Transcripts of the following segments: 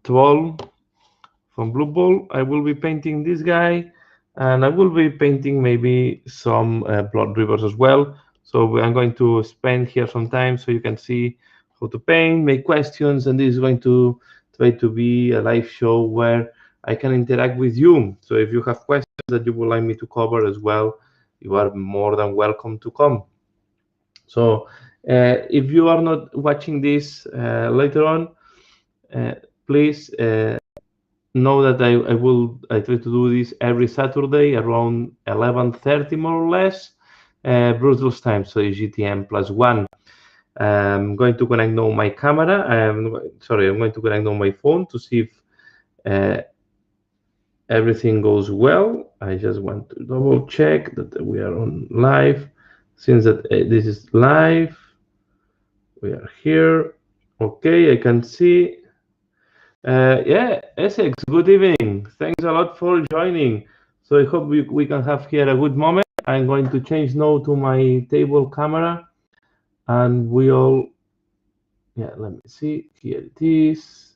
12 from Blue Ball. I will be painting this guy, and I will be painting maybe some blood rivers as well. So I'm going to spend here some time so you can see how to paint, make questions, and this is going to try to be a live show where I can interact with you. So if you have questions that you would like me to cover as well, you are more than welcome to come. So if you are not watching this later on, uh, please know that I try to do this every Saturday around 11:30 more or less, Brussels time, so GTM +1. I'm going to connect now my camera. I'm going to connect now my phone to see if uh, everything goes well. I just want to double check that we are on live. Since that this is live, we are here. Okay, I can see. Yeah, Essex, good evening. Thanks a lot for joining. So I hope we can have here a good moment. I'm going to change now to my table camera and we all, yeah, let me see. Here it is.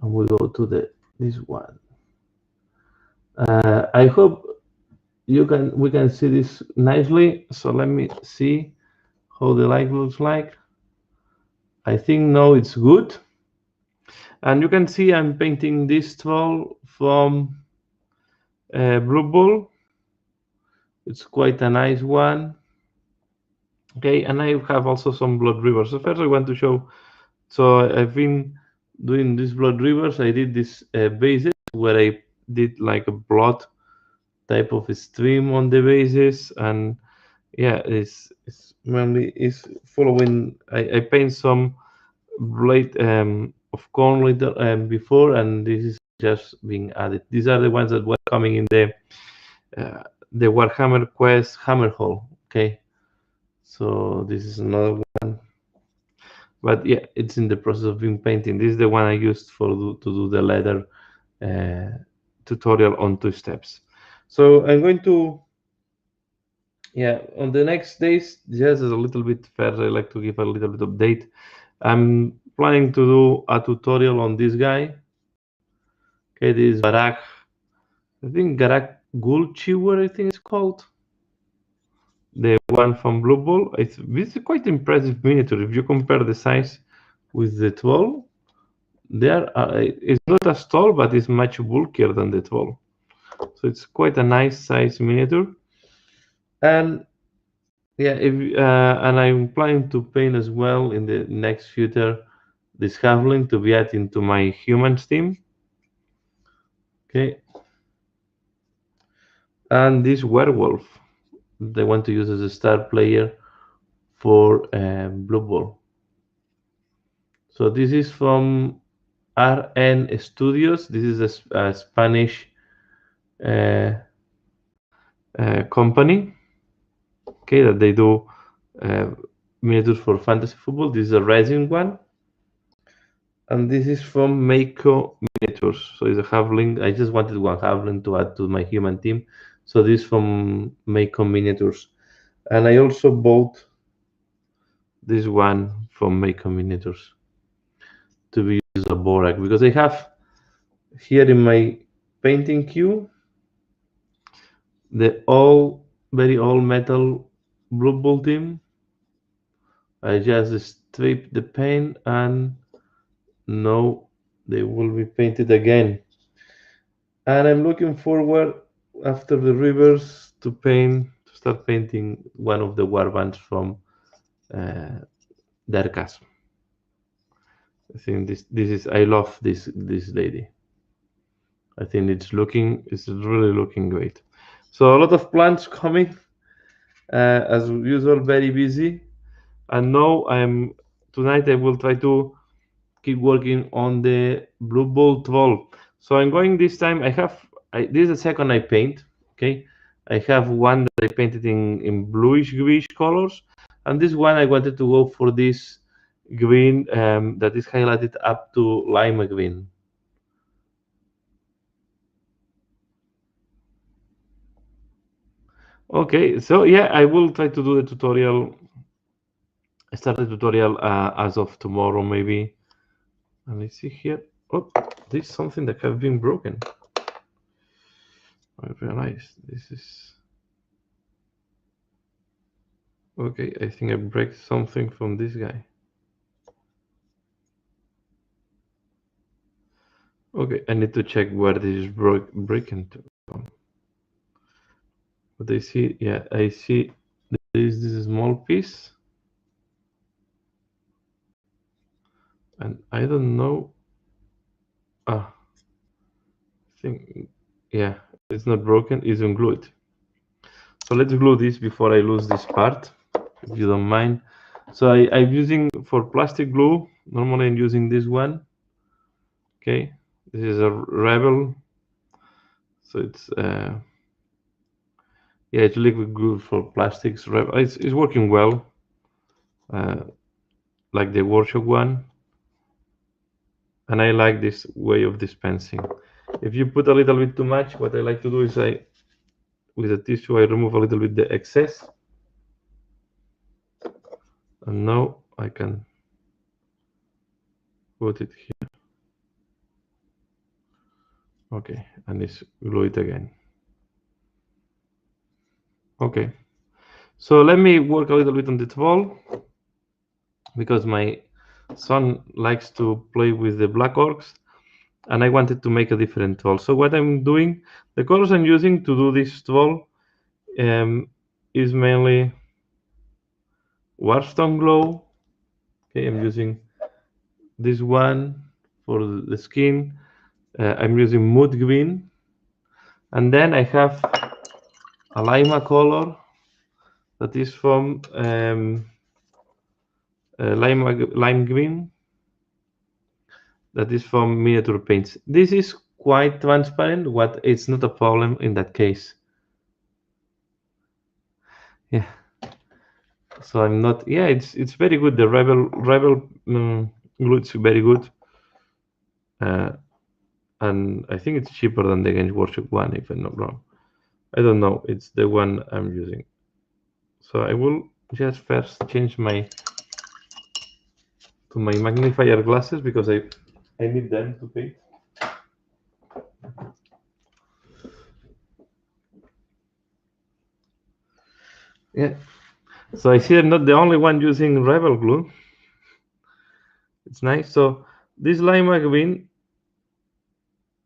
And we go to this one. I hope we can see this nicely. So let me see how the light looks like. I think now it's good. And you can see I'm painting this troll from Blue Bull. It's quite a nice one. Okay, and I have also some blood rivers. So first I want to show, so I've been doing these blood rivers. I did this bases where I did like a blood type of stream on the bases, and yeah, it's mainly is following. I paint some blade of corn later before, and this is just being added. These are the ones that were coming in the Warhammer Quest Hammerhall. Okay, so this is another one, but yeah, it's in the process of being painting. This is the one I used to do the leather tutorial on 2 steps. So I'm going to, yeah, on the next days, just as a little bit further, I like to give a little bit update. I'm planning to do a tutorial on this guy. Okay, this is Garak. I think Garak Gulchiwer, I think it's called. The one from Blue Ball. It's a quite impressive miniature. If you compare the size with the 12, it's not as tall, but it's much bulkier than the 12. So it's quite a nice size miniature. And yeah, and I'm planning to paint as well in the next future this halfling to be added into my humans team. Okay, and this werewolf they want to use as a star player for Blue Ball. So this is from RN Studios. This is a Spanish uh, company. Okay, that they do miniatures for fantasy football. This is a resin one, and this is from Mako Miniatures. So it's a halfling. I just wanted one halfling to add to my human team. So this is from Mako Miniatures, and I also bought this one from Mako Miniatures to be used as a Borak because I have here in my painting queue the very old metal Blue Bull team. I just stripped the paint and now they will be painted again. And I'm looking forward after the rivers to start painting one of the warbands from uh, Darkas. I think this is I love this lady. I think it's really looking great. So a lot of plants coming, as usual, very busy. And now tonight I will try to keep working on the Blue Ball 12. So I'm going this time. This is the second I paint. Okay, I have one that I painted in bluish greenish colors, and this one I wanted to go for this green that is highlighted up to lime green. Okay, so yeah, I will try to do the tutorial. Start the tutorial as of tomorrow, maybe. Let me see here. Oh, this is something that have been broken. I realized this is okay. I think I break something from this guy. Okay, I need to check where this is breaking to. But I see, yeah, I see there is this small piece, and I don't know. Ah, I think, yeah, it's not broken, it's unglued. So let's glue this before I lose this part, if you don't mind. So I'm using for plastic glue, normally I'm using this one. Okay, this is a Rebel. So it's, yeah, it's liquid glue for plastics. It's working well, uh, like the workshop one. And I like this way of dispensing. If you put a little bit too much, what I like to do is with a tissue, I remove a little bit the excess. And now I can put it here. Okay, and it's glue it again. Okay, so let me work a little bit on this ball because my son likes to play with the black orcs and I wanted to make a different tool. So what I'm doing, the colors I'm using to do this tool is mainly Warstone Glow. Okay, I'm using this one for the skin. I'm using Mood Green. And then I have a lima color that is from lime green that is from Miniature Paints. This is quite transparent, but it's not a problem in that case. Yeah. So I'm not. Yeah, it's very good. The Rebel glue is very good, and I think it's cheaper than the Games Workshop one, if I'm not wrong. I don't know. It's the one I'm using. So I will just first change my magnifier glasses because I need them to paint. Yeah. So I see I'm not the only one using Rebel glue. It's nice. So this lima green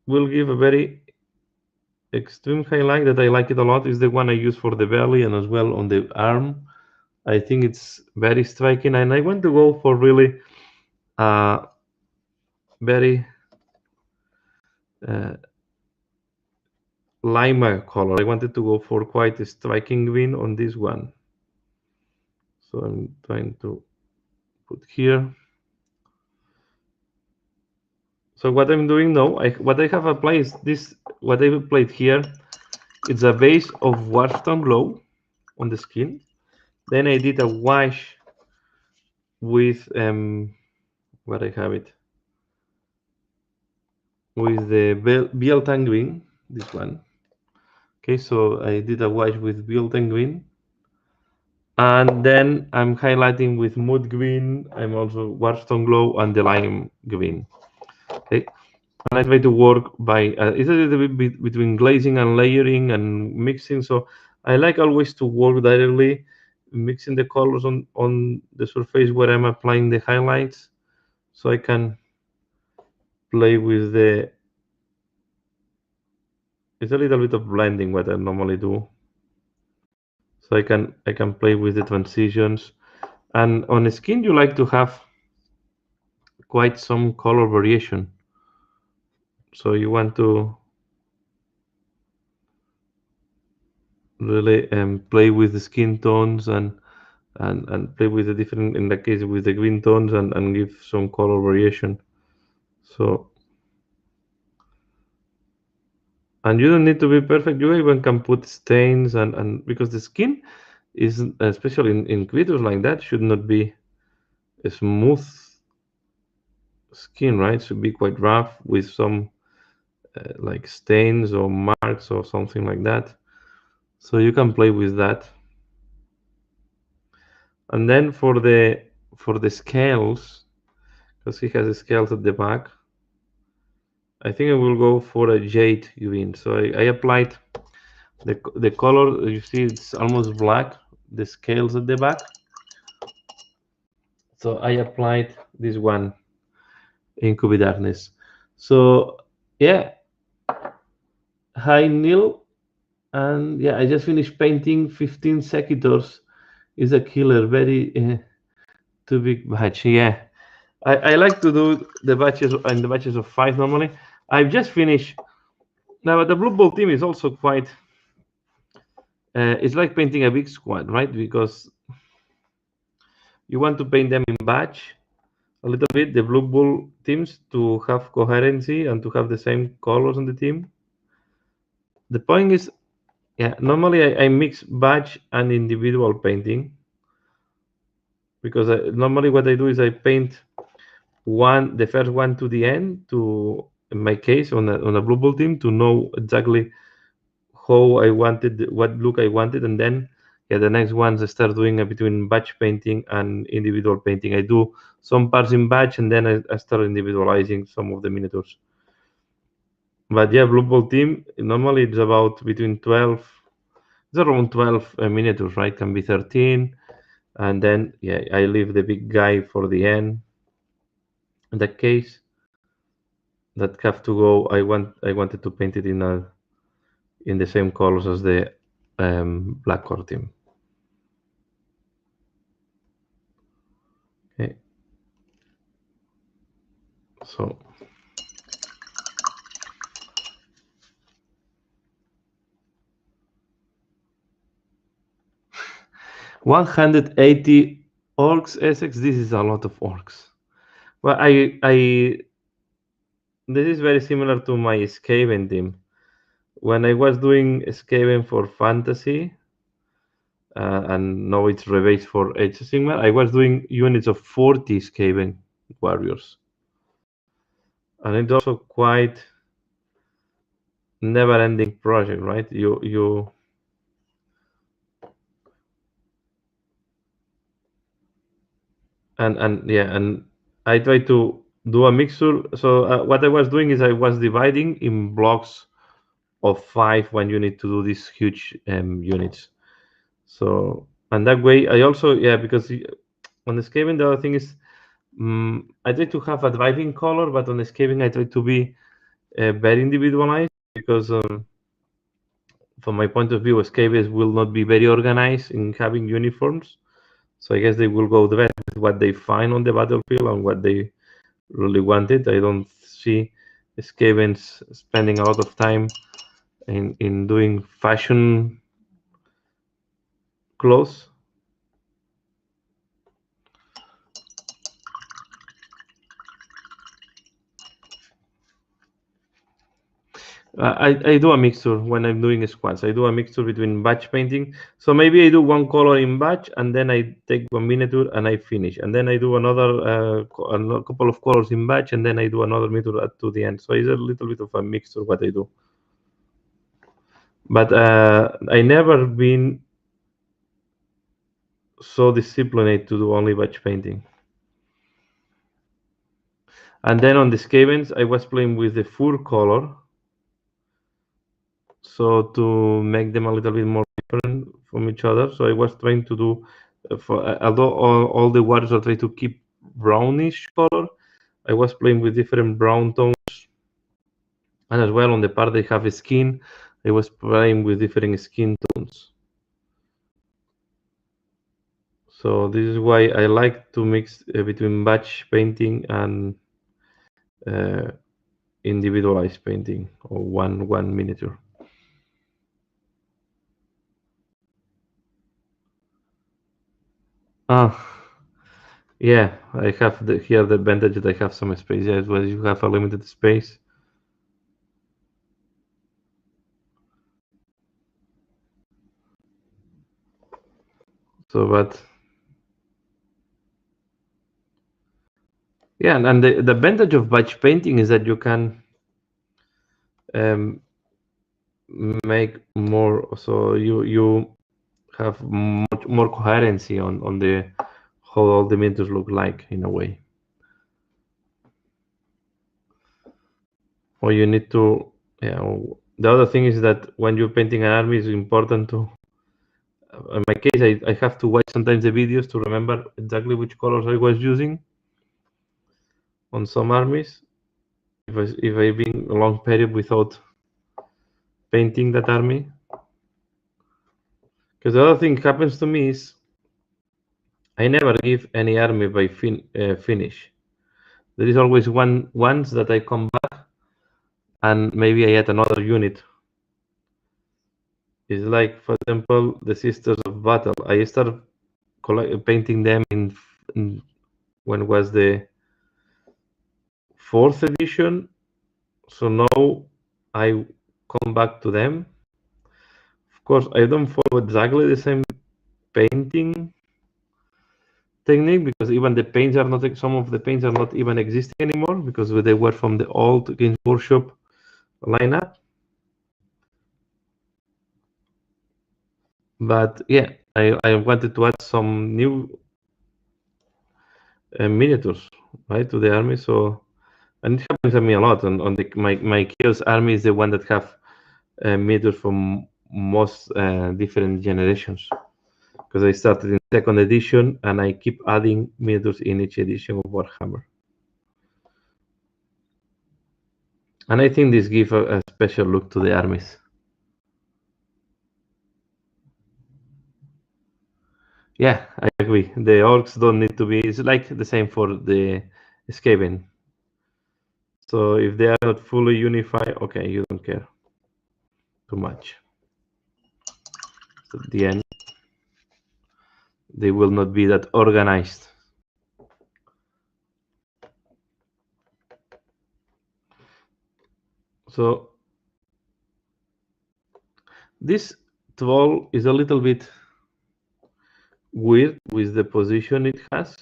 will give a very extreme highlight that I like it a lot. Is the one I use for the belly and as well on the arm. I think it's very striking, and I want to go for really very uh, lima color. I wanted to go for quite a striking green on this one. So I'm trying to put here. So what I'm doing now, what I have applied is this. What I've applied here, it's a base of Warstone Glow on the skin. Then I did a wash with where I have it with the Biel-Tan green, this one. Okay, so I did a wash with Biel-Tan green, and then I'm highlighting with Mood green. I'm also Warstone Glow and the lime green. Okay, and I try to work by it's a little bit between glazing and layering and mixing. So I like always to work directly, mixing the colors on the surface where I'm applying the highlights, so I can play with the. It's a little bit of blending what I normally do, so I can play with the transitions. And on the skin, you like to have quite some color variation. So you want to really play with the skin tones and play with the different, in that case, with the green tones and give some color variation. So, and you don't need to be perfect. You even can put stains and because the skin is, especially in creatures like that, should not be a smooth skin, right? It should be quite rough with some like stains or marks or something like that. So you can play with that. And then for the scales, because he has the scales at the back, I think I will go for a jade green. So I applied the color. You see, it's almost black. The scales at the back. So I applied this one in Cubic Darkness. So yeah, hi Neil, and yeah, I just finished painting 15 secateurs. Is a killer, very too big batch. Yeah, I like to do the batches and the batches of 5 normally. I've just finished. Now the Blue Ball team is also quite. It's like painting a big squad, right? Because you want to paint them in batch a little bit, the Blue Bull teams, to have coherency and to have the same colors on the team. The point is, yeah, normally I mix batch and individual painting because normally what I do is I paint the first one to the end, to, in my case, on a Blue Bull team, to know exactly how I wanted, what look I wanted, and then yeah, the next ones I start doing between batch painting and individual painting. I do some parts in batch, and then I start individualizing some of the miniatures. But yeah, Blue Ball team normally it's about between 12. It's around 12 miniatures, right? Can be 13, and then yeah, I leave the big guy for the end. In that case, that have to go. I wanted to paint it in the same colors as the black core team. Okay. So 180 orcs, Essex. This is a lot of orcs. Well, this is very similar to my Skaven team. When I was doing Skaven for fantasy, and now it's rebased for Age of Sigmar, I was doing units of 40 Skaven warriors. And it's also quite never-ending project, right? You and yeah, and I try to do a mixture. So what I was doing is I was dividing in blocks of 5 when you need to do these huge units. So and that way I also, yeah, because on the Skaven the other thing is I try to have a driving color, but on the Skaven I try to be very individualized because from my point of view, Skavens will not be very organized in having uniforms. So I guess they will go the best with what they find on the battlefield and what they really wanted. I don't see Skavens spending a lot of time in doing fashion clothes. I do a mixture when I'm doing squads. I do a mixture between batch painting. So maybe I do one color in batch, and then I take one miniature and I finish, and then I do another a couple of colors in batch, and then I do another miniature to the end. So it's a little bit of a mixture what I do. But I never been so disciplined to do only batch painting. And then on the Skavens, I was playing with the fur color. So to make them a little bit more different from each other. So I was trying to do, although all the warriors are trying to keep brownish color, I was playing with different brown tones. And as well on the part they have a skin, I was playing with different skin tones. So this is why I like to mix between batch painting and individualized painting, or one miniature. Yeah, I have here the advantage that I have some space. Yeah, well, you have a limited space. So, but yeah, and the advantage of batch painting is that you can make more. So you have much more coherency on the how all the miniatures look like in a way. or you need to. Yeah. The other thing is that when you're painting an army, it's important to. In my case, I have to watch sometimes the videos to remember exactly which colors I was using on some armies. If I've been a long period without painting that army. Because the other thing happens to me is I never give any army by finish. There is always once that I come back and maybe I add another unit. It's like, for example, the Sisters of Battle. I started painting them in when was the 4th edition. So now I come back to them. Of course, I don't follow exactly the same painting technique because even the paints are not, some of the paints are not even existing anymore because they were from the old Games Workshop lineup. But yeah, I wanted to add some new miniatures, right, to the army. So, and it happens to me a lot. On my Chaos army is the one that have miniatures from most different generations. Because I started in 2nd edition and I keep adding miniatures in each edition of Warhammer. And I think this gives a special look to the armies. Yeah, I agree. The orcs don't need to be. It's like the same for the Skaven. So if they are not fully unified, okay, you don't care too much. So at the end, they will not be that organized. So this troll is a little bit weird with the position it has.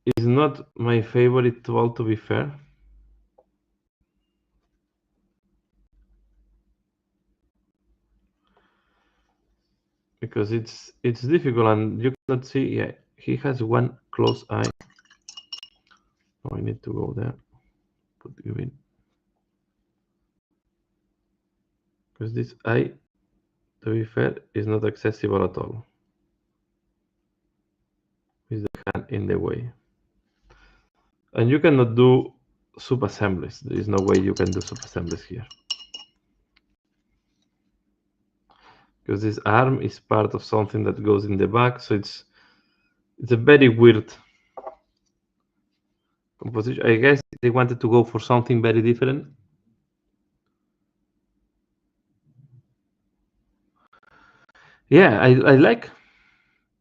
It's not my favorite troll, to be fair. Because it's difficult and you cannot see. Yeah, he has one close eye. Oh, I need to go there. Put you in. Because this eye, to be fair, is not accessible at all. With the hand in the way. And you cannot do sub-assemblies. There is no way you can do sub-assemblies here. Because this arm is part of something that goes in the back, so it's a very weird composition. I guess they wanted to go for something very different. Yeah, I like.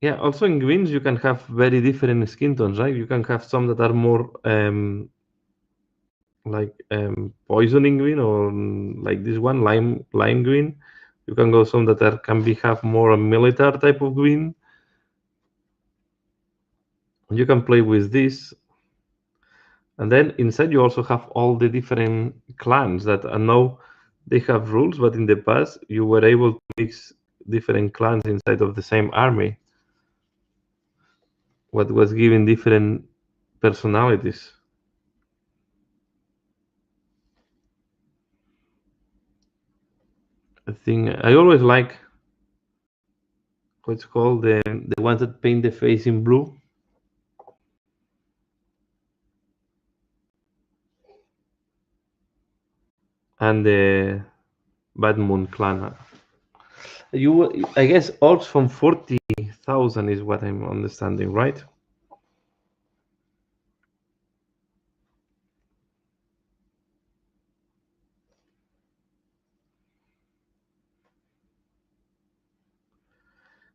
Yeah, also in greens you can have very different skin tones, right? You can have some that are more like poisoning green, or like this one, lime green. You can go some that have more a military type of green. You can play with this. And then inside you also have all the different clans that are now they have rules, but in the past you were able to mix different clans inside of the same army. What was giving different personalities. I think I always like what's called the ones that paint the face in blue. And the Bad Moon clan. I guess orcs from 40,000 is what I'm understanding, right?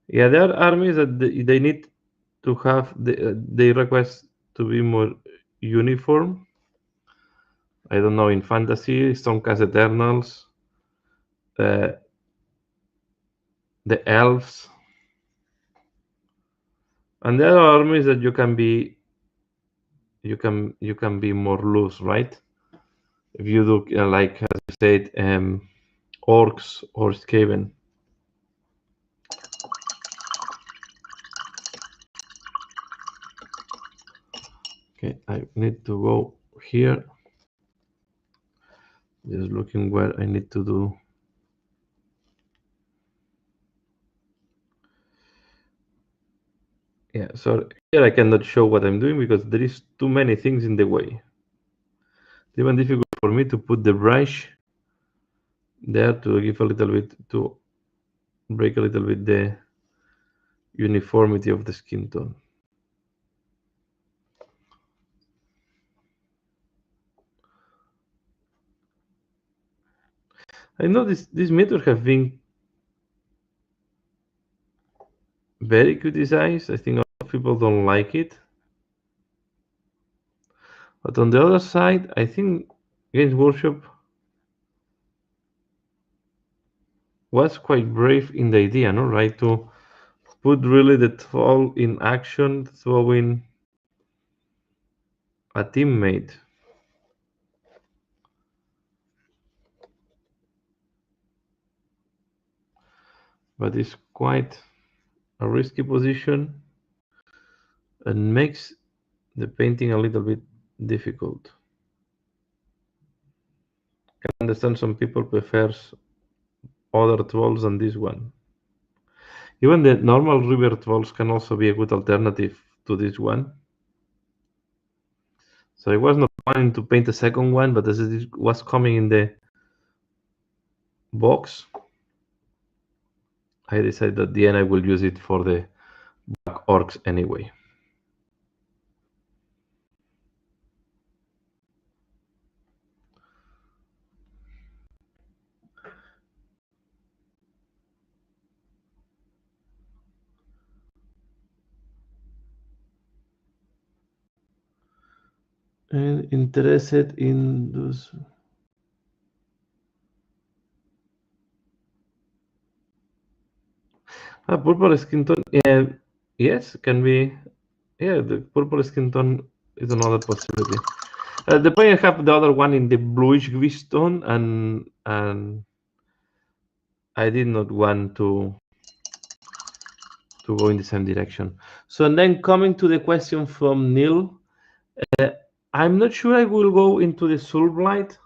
Yeah, there are armies that they need to have they request to be more uniform. I don't know, in fantasy, Stormcast Eternals, the elves, and there are armies that you can be more loose, right? If you do like as you said, orcs or Skaven. Okay, I need to go here. Just looking where I need to do. Yeah, so here I cannot show what I'm doing because there is too many things in the way. It's even difficult for me to put the brush there to give a little bit, to break a little bit the uniformity of the skin tone. I know this method have been very criticized. I think a lot of people don't like it. But on the other side, I think Games Workshop was quite brave in the idea, no? Right? To put really the troll in action, throwing a teammate. But it's quite a risky position and makes the painting a little bit difficult. I can understand some people prefers other trolls than this one. Even the normal river trolls can also be a good alternative to this one. So I was not planning to paint a second one, but as it was coming in the box, I decided at the end I will use it for the black orcs anyway. And interested in those. Purple skin tone. Yes, can be. Yeah, the purple skin tone is another possibility. The point I have the other one in the bluish grease tone, and I did not want to go in the same direction. So and then coming to the question from Neil, I'm not sure I will go into the Soulblight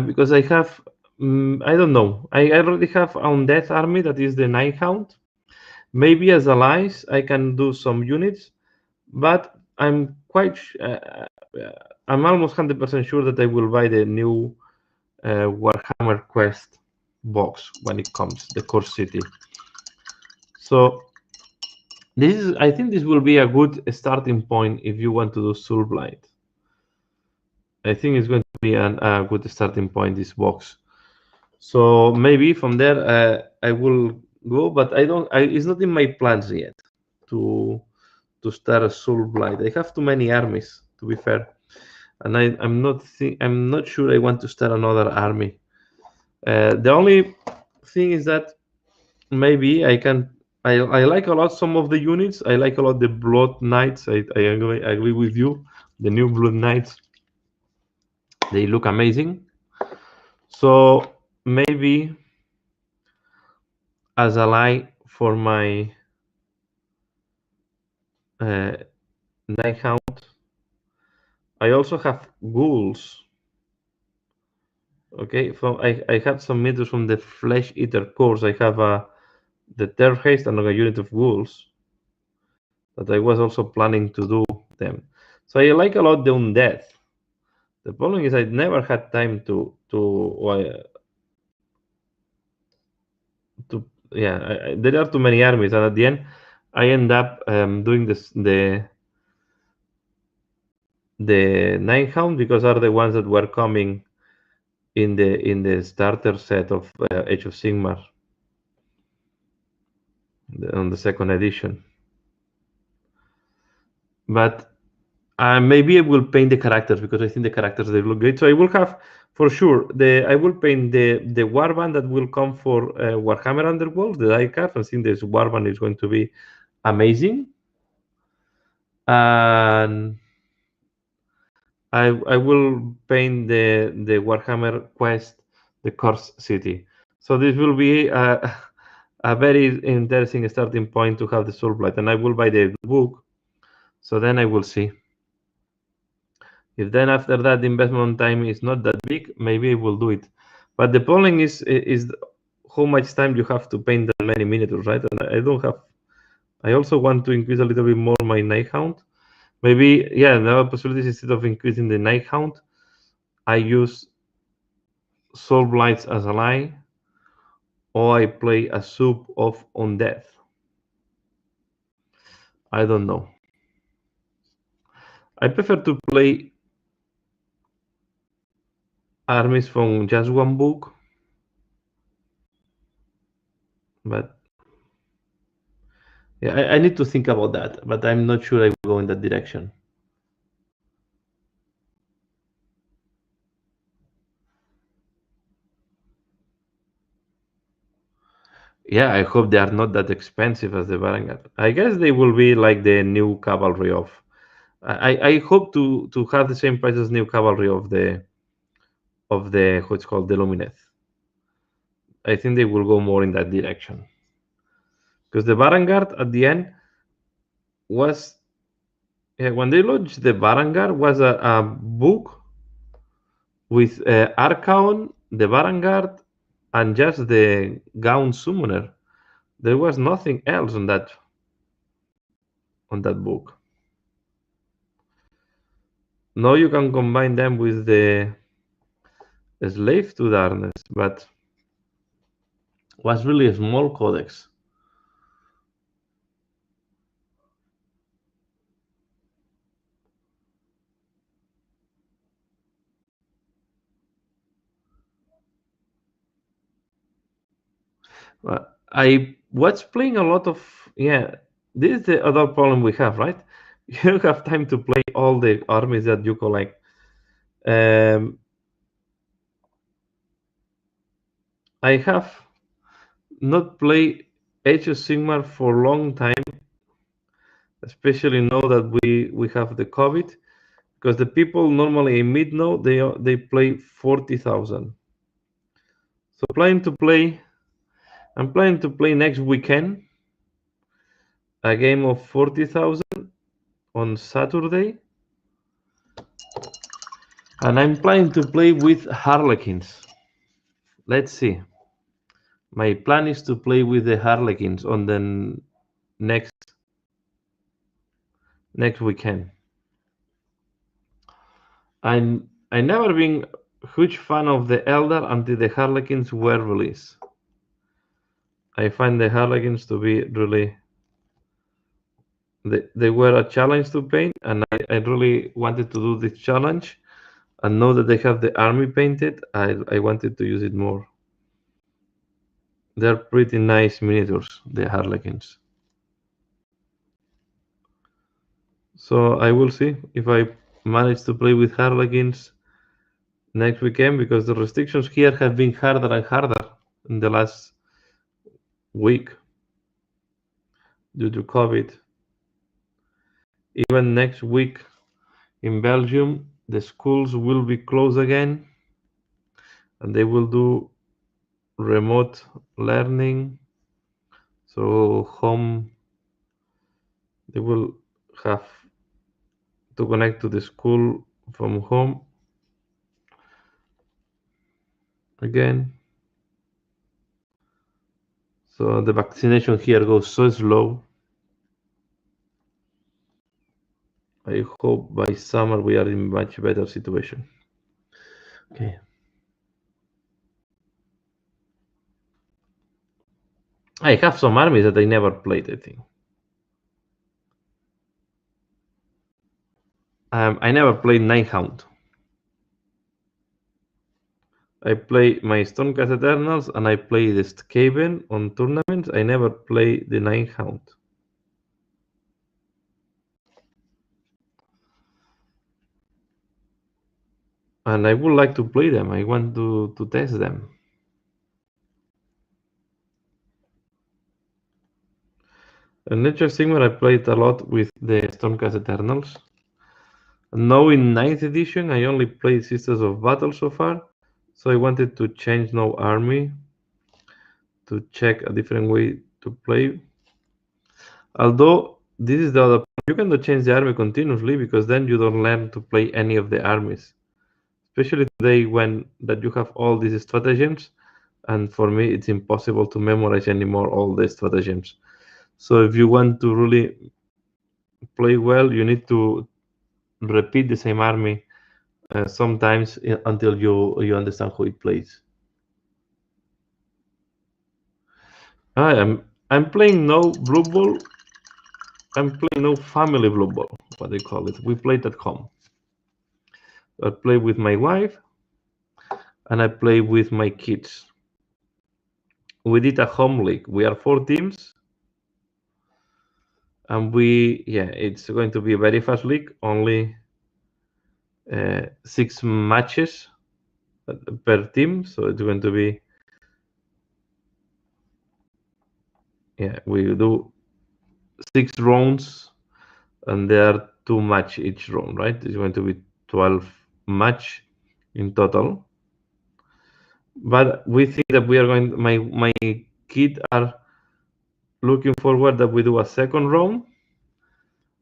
because I have, I don't know. I already have Undeath Army, that is the Nighthound. Maybe as allies, I can do some units, but I'm quite, I'm almost 100% sure that I will buy the new Warhammer Quest box when it comes, the Core City. So this is, I think this will be a good starting point if you want to do Soulblight. I think it's going to be a good starting point, this box. So maybe from there I will go, but I don't. It's not in my plans yet to start a Soulblight. I have too many armies, to be fair, and I'm not sure I want to start another army. The only thing is that maybe I can. I like a lot some of the units. I like a lot the Blood Knights. I agree with you. The new Blood Knights, they look amazing. So maybe as a lie for my Nighthound, I also have ghouls. Okay, from I have some meters from the Flesh Eater course. I have the Terror Haste and a unit of ghouls that I was also planning to do them. So I like a lot the Undeath. The problem is I never had time to yeah. There are too many armies, and at the end, I end up doing this the Nighthound because are the ones that were coming in the starter set of Age of Sigmar on the second edition. But maybe I will paint the characters because I think the characters they look great. So I will have for sure I will paint the warband that will come for Warhammer Underworld, the die card. I think this warband is going to be amazing, and I will paint the Warhammer Quest, the Curse City. So this will be a very interesting starting point to have the Soulblight, and I will buy the book So then I will see. If then after that the investment time is not that big, maybe I will do it. But the problem is how much time you have to paint that many miniatures, right? And I don't have. I also want to increase a little bit more my Night Hound. Maybe, yeah, there are possibilities instead of increasing the Night Hound, I use Soul Blights as ally, or I play a Soup of Undeath. I don't know. I prefer to play armies from just one book, but yeah, I need to think about that, but I'm not sure I will go in that direction. Yeah, I hope they are not that expensive as the Varangian. I guess they will be like the new cavalry of. I hope to have the same price as new cavalry of the what's called the Lumineth. I think they will go more in that direction because the Varangard at the end was when they launched the Varangard was a book with Archaon, the Varangard, and just the Gown Summoner. There was nothing else on that book. Now you can combine them with the Slave to Darkness, but was really a small codex. I was playing a lot of This is the other problem we have, right? You don't have time to play all the armies that you collect. I have not played Age of Sigmar for a long time, especially now that we have the COVID, because the people normally in mid now they play 40,000. So I'm planning to play next weekend a game of 40,000 on Saturday, and I'm planning to play with Harlequins. Let's see. My plan is to play with the Harlequins on the next weekend. I never been a huge fan of the Elder until the Harlequins were released. I find the Harlequins to be really they were a challenge to paint, and I really wanted to do this challenge. And now that they have the army painted, I wanted to use it more. They're pretty nice miniatures, the Harlequins. So I will see if I manage to play with Harlequins next weekend, because the restrictions here have been harder and harder in the last week due to COVID. Even next week in Belgium, the schools will be closed again, and they will do remote learning. So home, they will have to connect to the school from home again. So the vaccination here goes so slow. I hope by summer we are in much better situation. Okay. I have some armies that I never played, I think. I never played Nighthound. I play my Stormcast Eternals and I play the Skaven on tournaments. I never play the Nighthound. And I would like to play them. I want to test them. In Age of Sigmar, I played a lot with the Stormcast Eternals. And now in 9th edition, I only played Sisters of Battle so far. So I wanted to change now army to check a different way to play. Although this is the other point. You cannot change the army continuously because then you don't learn to play any of the armies. Especially today when that you have all these stratagems, and for me it's impossible to memorize anymore all the stratagems. So if you want to really play well, you need to repeat the same army sometimes until you understand how it plays. I'm playing no Blue Ball. I'm playing no family Blue Ball. What they call it. We played at home. I play with my wife, and I play with my kids. We did a home league. We are 4 teams, and it's going to be a very fast league. Only 6 matches per team, so it's going to be we do 6 rounds, and there are 2 match each round, right? It's going to be 12 match in total. But we think that we are going. My kids are looking forward that we do a second round,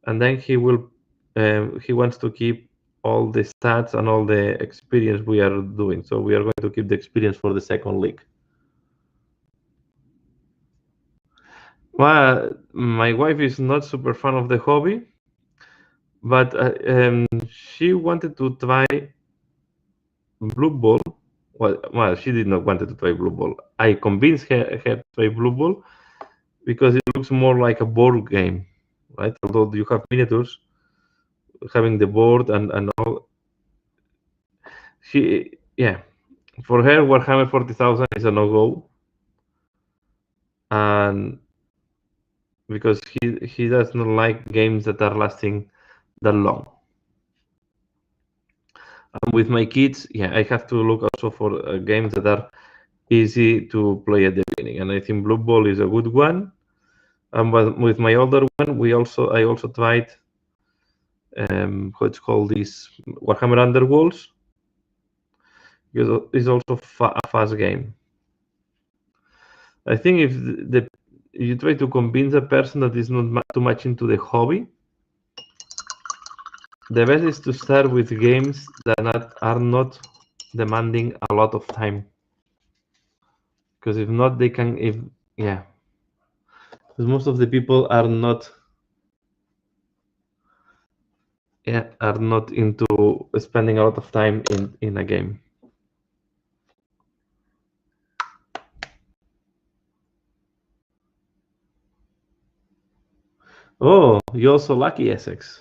and then he wants to keep all the stats and all the experience we are doing. So we are going to keep the experience for the second league. Well, my wife is not super fan of the hobby, but she wanted to try Blue Ball. Well, she did not want to try Blue Ball. I convinced her to try Blue Ball because it looks more like a board game, right? Although you have miniatures, having the board and all. For her, Warhammer 40,000 is a no-go, and because he does not like games that are lasting that long. And with my kids, I have to look also for games that are easy to play at the beginning, and I think Blue Ball is a good one. And with my older one, I also tried what's called this Warhammer Underworlds. It's also a fast game. I think if you try to convince a person that is not too much into the hobby, the best is to start with games that are not demanding a lot of time. Because if not, because most of the people are not into spending a lot of time in a game. Oh, you're also lucky, Essex.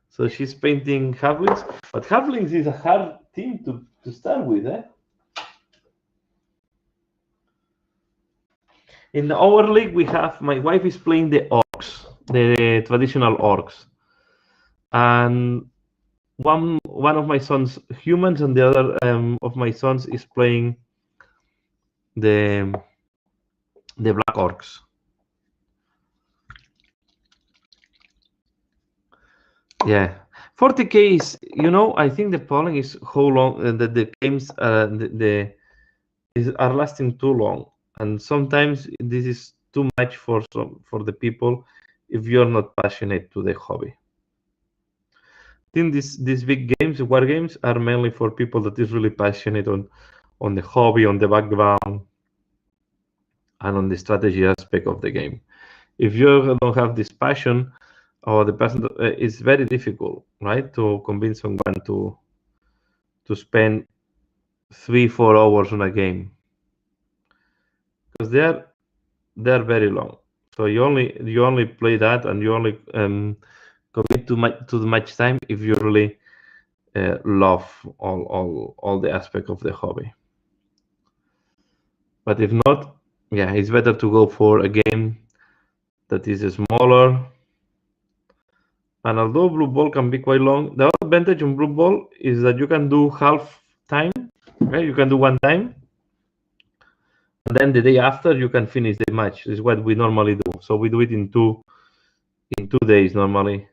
So she's painting halflings, but halflings is a hard team to start with, eh? In our league, we have my wife is playing the orcs, the traditional orcs, and one of my sons humans, and the other of my sons is playing the black orcs. Yeah, 40K is, I think the problem is how long the games are lasting too long, and sometimes this is too much for the people if you're not passionate to the hobby. I think these big games, war games, are mainly for people that is really passionate on the hobby, on the background, and on the strategy aspect of the game. If you don't have this passion, or the person, it's very difficult, right, to convince someone to spend 3-4 hours on a game, because they're very long. So you only play that, and you only commit to much time if you really love all the aspect of the hobby. But if not, it's better to go for a game that is smaller. And although Blue Ball can be quite long, the advantage on Blue Ball is that you can do half time. Okay, you can do one time, and then the day after you can finish the match. This is what we normally do. So we do it in 2 days normally.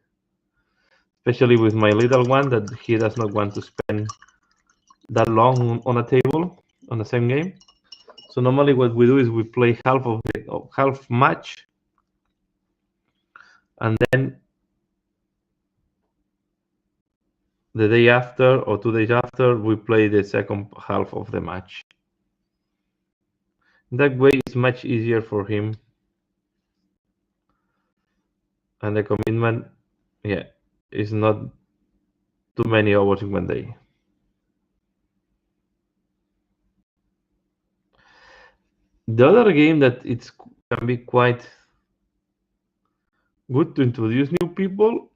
Especially with my little one, that he does not want to spend that long on a table on the same game. So normally what we do is we play half match, and then the day after or 2 days after, we play the second half of the match. That way it's much easier for him, and the commitment, yeah, is not too many hours in one day. The other game that it can be quite good to introduce new people,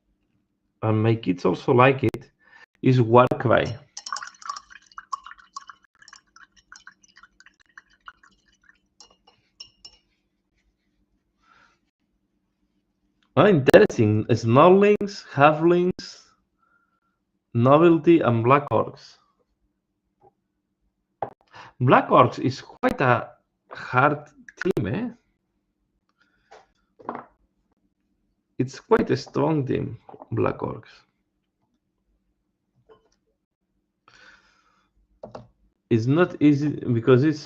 and my kids also like it, is Warcry. Oh, interesting. Snorlings, Halflings, Novelty, and Black Orcs. Black Orcs is quite a hard team, eh? It's quite a strong team, Black Orcs. It's not easy because it's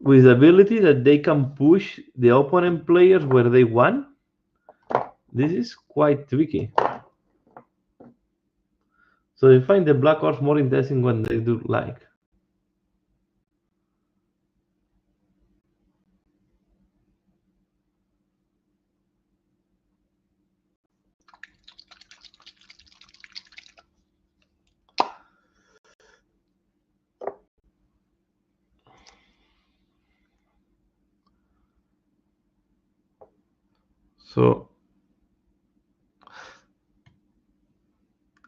with the ability that they can push the opponent players where they want. This is quite tricky. So I find the Black Orcs more interesting when they do like. So,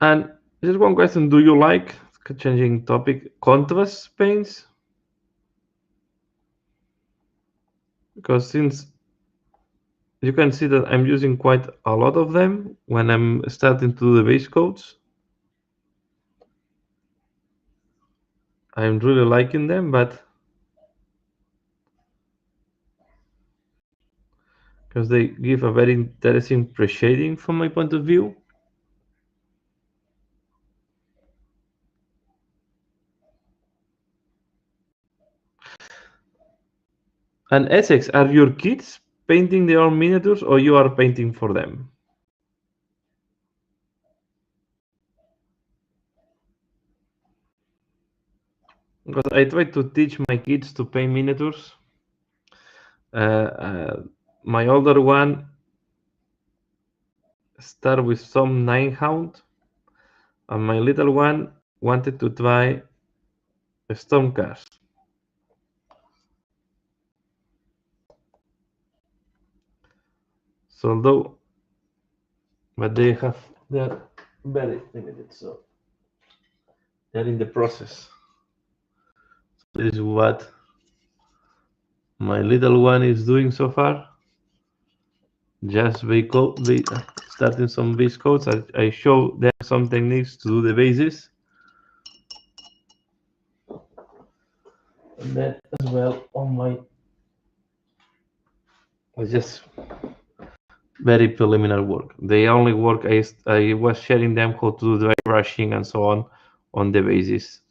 and just one question: do you like, changing topic, contrast paints? Because since you can see that I'm using quite a lot of them when I'm starting to do the base coats. I'm really liking them, but because they give a very interesting pre-shading from my point of view. And Essex, are your kids painting their own miniatures or you are painting for them? Because I try to teach my kids to paint miniatures. My older one started with some Ninehound, and my little one wanted to try a Stormcast. So but they're very limited, so they're in the process. So this is what my little one is doing so far. Just starting some base coats. I show them some techniques to do the bases. And then as well on my, it's just very preliminary work. The only work I was sharing them how to do dry brushing and so on the bases.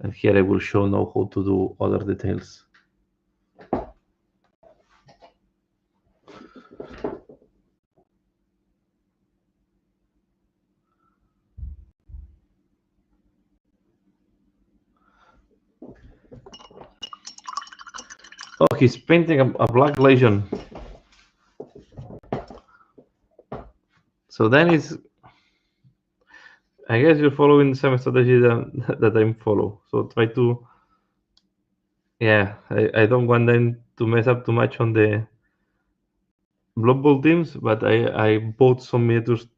And here I will show now how to do other details. Oh, he's painting a Black Legion. So then it's, I guess you're following the same strategy that I'm follow. So try to, yeah, I don't want them to mess up too much on the Blood Bowl teams, but I bought some miniatures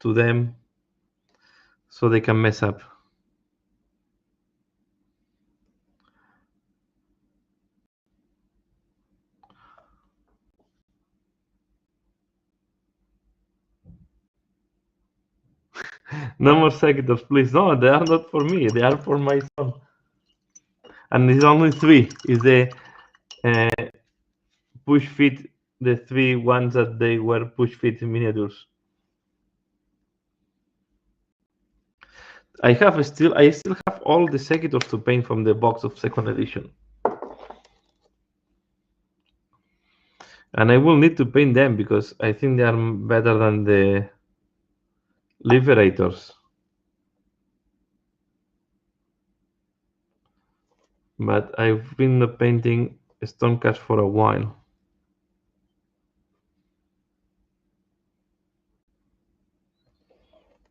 to them so they can mess up. No more Secretors, please. No, they are not for me. They are for my son. And it's only 3. Is the push fit, the 3 ones that they were push fit miniatures. I still have all the Secretors to paint from the box of second edition. And I will need to paint them because I think they are better than the Liberators. But I've been painting Stormcast for a while.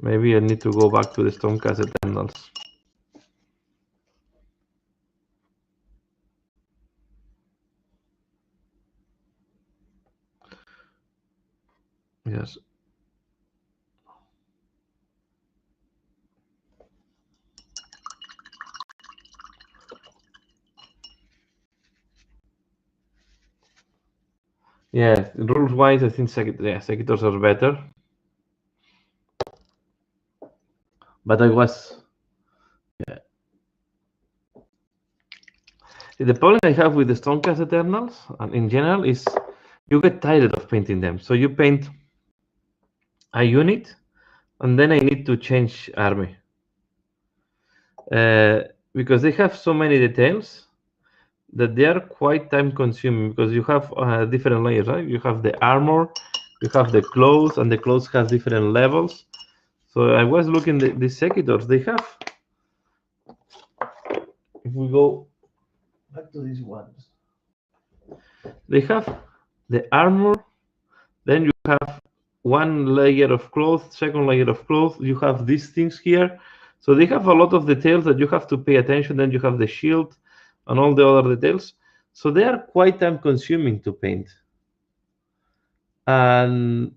Maybe I need to go back to the Stormcast Eternals. Yes. Yeah, rules-wise, I think Sekitors are better. But I was... Yeah. The problem I have with the Stormcast Eternals, and in general, is you get tired of painting them. So you paint a unit, and then I need to change army. Because they have so many details that they are quite time consuming, because you have different layers, right? You have the armor, you have the clothes, and the clothes have different levels. So I was looking at the Sekitors, they have, if we go back to these ones, they have the armor, then you have one layer of clothes, second layer of clothes, you have these things here. So they have a lot of details that you have to pay attention. Then you have the shield and all the other details. So they are quite time consuming to paint. And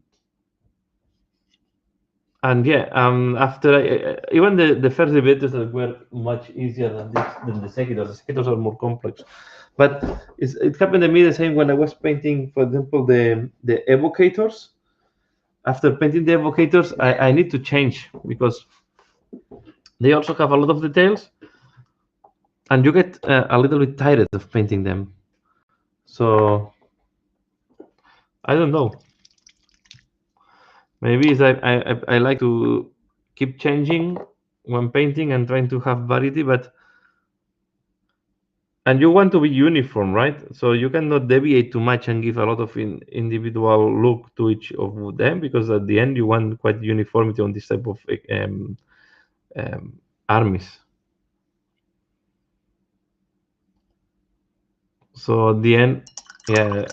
yeah, after even the first debaters that were much easier than the Sekitors. The Sekitors are more complex. But it happened to me the same when I was painting, for example, the evocators. After painting the evocators, I need to change because they also have a lot of details, and you get a little bit tired of painting them. So I don't know. Maybe it's I like to keep changing when painting and trying to have variety, and you want to be uniform, right? So you cannot deviate too much and give a lot of individual look to each of them, because at the end you want quite uniformity on this type of armies. So at the end, yeah,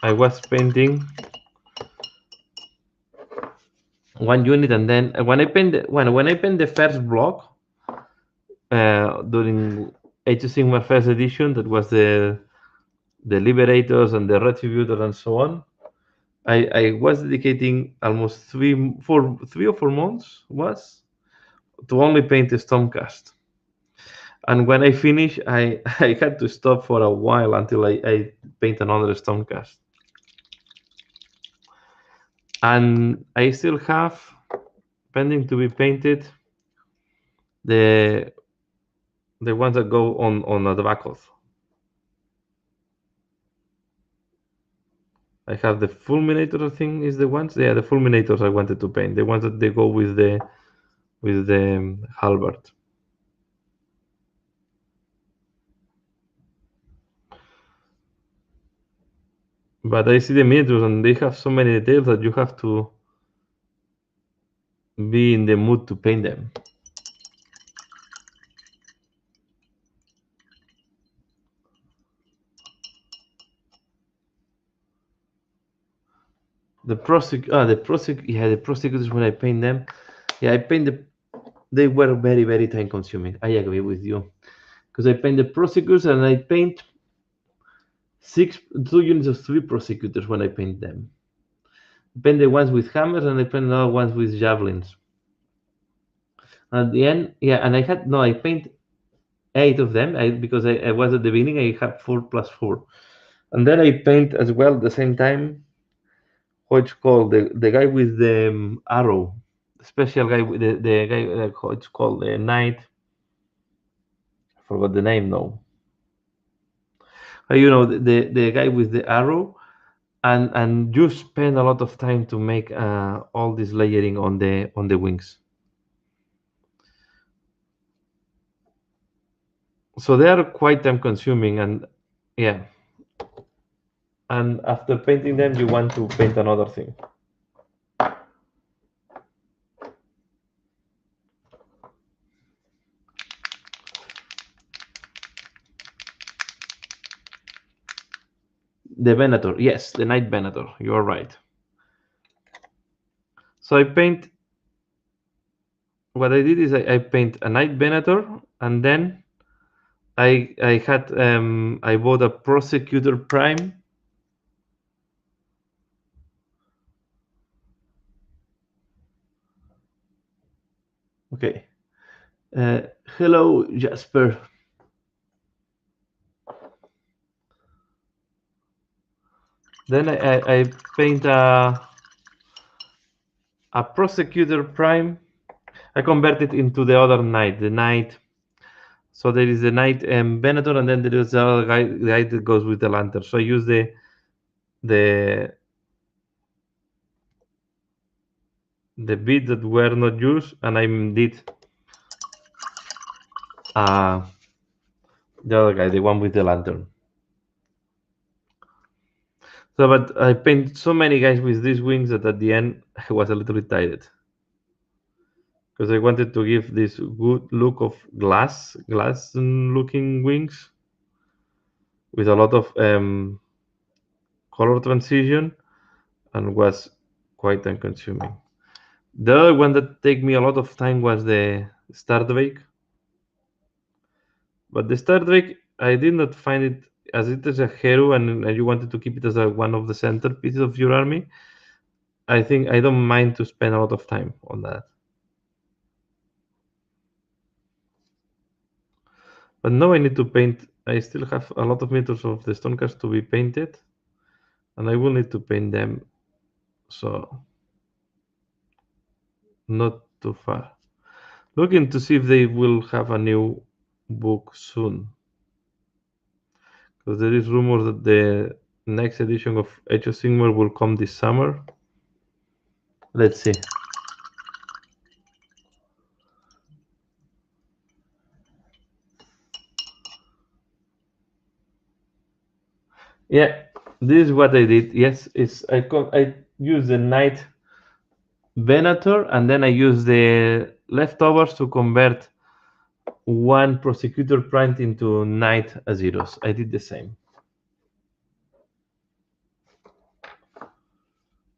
I was painting one unit, and then when I paint the first block during Age of Sigmar first edition, that was the Liberators and the Retributors and so on. I was dedicating almost 3 or 4 months was to only paint the Stormcast. And when I finished, I had to stop for a while until I paint another Stormcast. And I still have pending to be painted the ones that go on the back of. I have the Fulminator, I think is the ones. Yeah, the Fulminators I wanted to paint. The ones that they go with the halberd. But I see the miniatures and they have so many details that you have to be in the mood to paint them. The prosecutors, when I paint them, yeah, I paint they were very, very time consuming. I agree with you. Because I paint the prosecutors and I paint 2 units of 3 prosecutors when I paint them. I paint the ones with hammers and I paint the other ones with javelins. At the end, yeah, and I paint 8 of them because I was at the beginning, I had 4 plus 4. And then I paint as well at the same time what it's called, the guy with the arrow, the special guy with the guy, how it's called, the knight. I forgot the name now. The guy with the arrow, and you spend a lot of time to make all this layering on the wings. So they are quite time consuming, and yeah. and after painting them, you want to paint another thing. The Venator, yes, the Knight Venator, you are right. So I paint, what I did is I paint a Knight Venator, and then I bought a Prosecutor Prime. Okay. Hello, Jasper. Then I paint a Prosecutor Prime. I convert it into the other Knight, the Knight. So there is the Knight Venator, and then there is the other guy that goes with the Lantern. So I use the bits that were not used, and I did the other guy, the one with the lantern. So, but I painted so many guys with these wings that at the end I was a little bit tired, because I wanted to give this good look of glass looking wings with a lot of color transition, and was quite time consuming. The other one that take me a lot of time was the Star Drake. But the Star Drake, I did not find it, as it is a hero and you wanted to keep it as one of the centerpieces of your army. I think I don't mind to spend a lot of time on that. But now I need to paint. I still have a lot of meters of the stone cards to be painted, and I will need to paint them. So not too far. Looking to see if they will have a new book soon, because there is rumors that the next edition of Age of Sigmar will come this summer. Let's see. Yeah, this is what I did. Yes, I use the Knight Venator, and then I use the leftovers to convert one Prosecutor Prime into Knight Azeros. I did the same.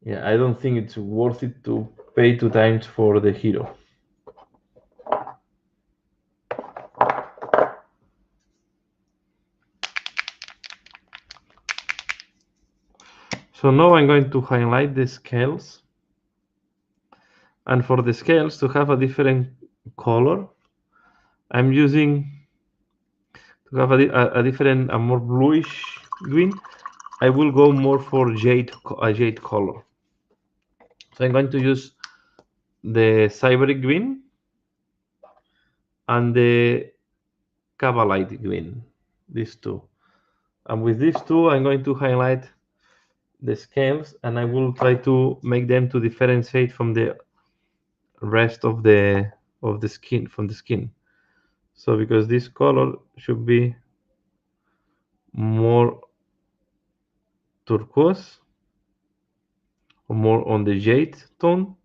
Yeah, I don't think it's worth it to pay 2 times for the hero. So now I'm going to highlight the scales. And for the scales, to have a different color, I'm using, to have a different, a more bluish green, I will go more for a jade color. So I'm going to use the Cyberic green and the Cabalite green, these two. And with these two, I'm going to highlight the scales, and I will try to make them to differentiate from the rest of the skin, from the skin. So because this color should be more turquoise or more on the jade tone,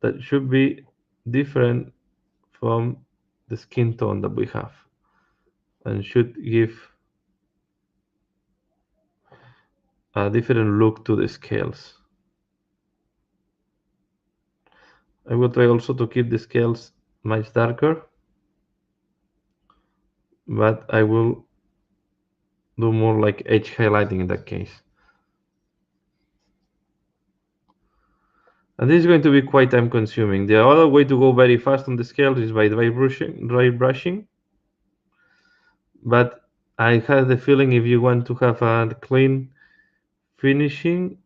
that should be different from the skin tone that we have, and should give a different look to the scales. I will try also to keep the scales much darker, but I will do more like edge highlighting in that case. And this is going to be quite time consuming. The other way to go very fast on the scales is by dry brushing. But I have the feeling if you want to have a clean finishing,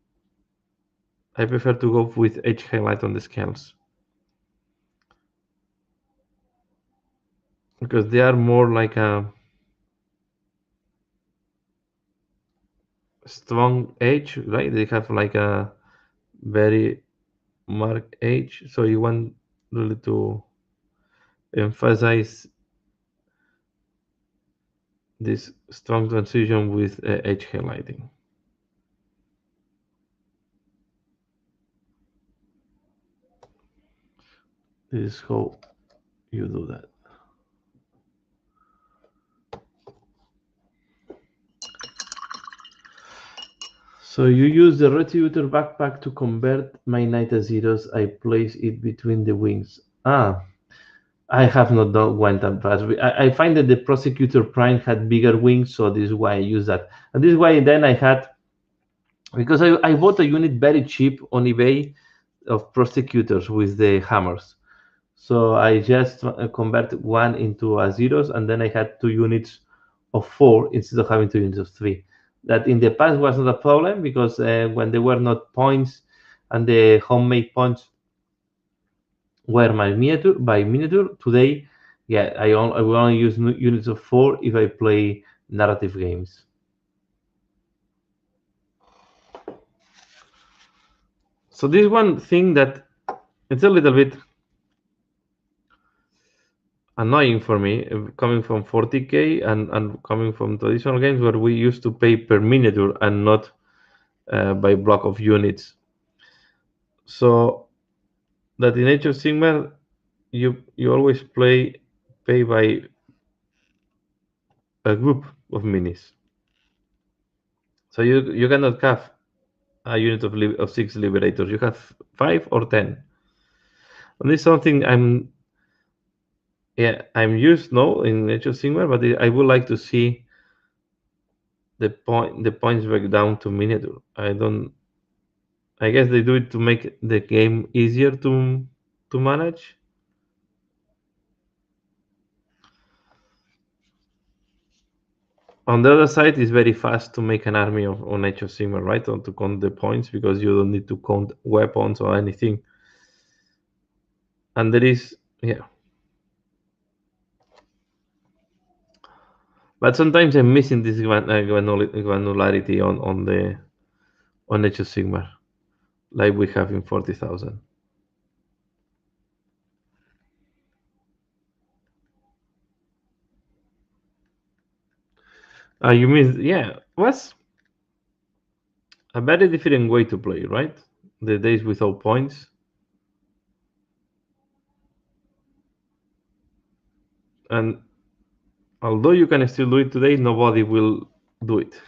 I prefer to go with edge highlight on the scales, because they are more like a strong edge, right? They have like a very marked edge, so you want really to emphasize this strong transition with edge highlighting. This is how you do that. So you use the Retributor backpack to convert my knight as zeros. I place it between the wings. Ah, I have not done went that fast. I find that the Prosecutor Prime had bigger wings, so this is why I use that. And this is why then I had, because I bought a unit very cheap on eBay of Prosecutors with the hammers. So I just converted one into a zeros, and then I had 2 units of 4 instead of having 2 units of 3. That in the past was not a problem because when there were not points and the homemade points were my miniature by miniature. Today, yeah, I will only use units of 4 if I play narrative games. So this one thing that it's a little bit annoying for me, coming from 40K and coming from traditional games where we used to pay per miniature and not by block of units. So that in Age of Sigmar, you always pay by a group of minis. So you cannot have a unit of 6 liberators. You have 5 or 10. And this is something I'm used now in Age of Sigmar, but I would like to see the points break down to miniature. I guess they do it to make the game easier to manage. On the other side, it's very fast to make an army on Age of Sigmar, right? Or to count the points because you don't need to count weapons or anything. And there is, yeah. But sometimes I'm missing this granularity on Age of Sigmar, like we have in 40,000. You mean, yeah, was a very different way to play, right? The days without points. And although you can still do it today, nobody will do it.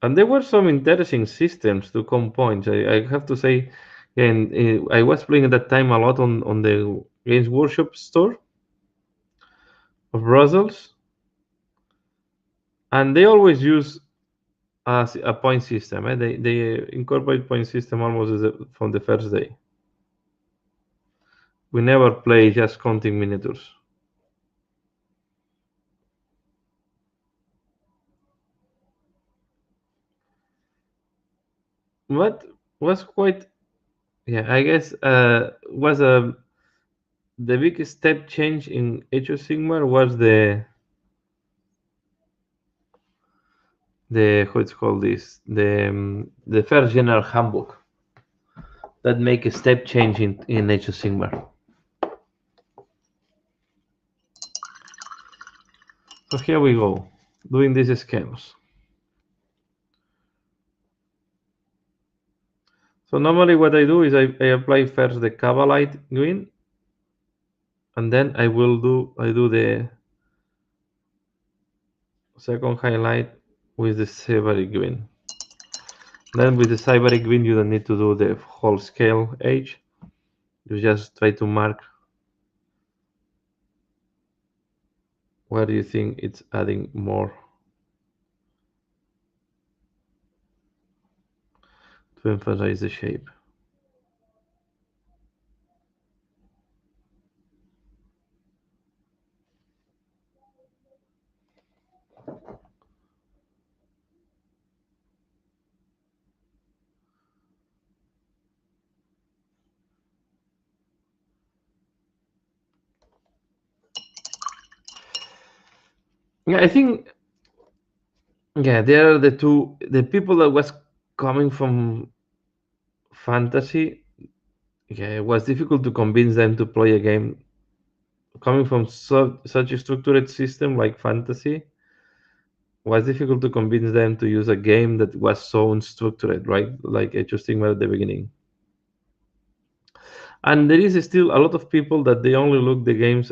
And there were some interesting systems to count points. I have to say, and I was playing at that time a lot on the Games Workshop store of Brussels, and they always use a point system. They incorporate point system almost from the first day. We never play just counting miniatures. What was quite, yeah, I guess was the biggest step change in Age of Sigmar was the how it's called this the first general handbook that make a step change in Age of Sigmar. So here we go, doing these scales. So normally what I do is I apply first the Cabalite green, and then I do the second highlight with the Cyber green. Then with the Cyber green you don't need to do the whole scale age. You just try to mark where you think it's adding more to emphasize the shape. Yeah, I think, yeah, there are the people that was coming from fantasy. Yeah, it was difficult to convince them to play a game coming from such a structured system like fantasy. Was difficult to convince them to use a game that was so unstructured, right? Like Age of Sigmar at the beginning. And there is still a lot of people that they only look the games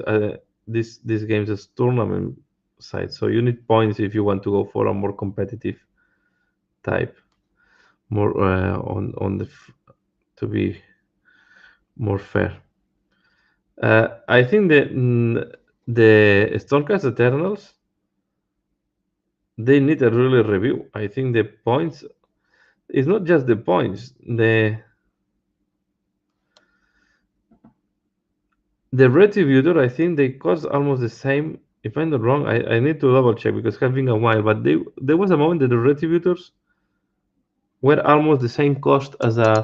these games as tournament sites. So you need points if you want to go for a more competitive type, more on to be more fair. I think the Stormcast Eternals, they need a really review. I think the points, it's not just the points. The Retributor, I think they cost almost the same. If I'm not wrong, I need to double check because it's been a while. But there was a moment that the Retributors were almost the same cost as a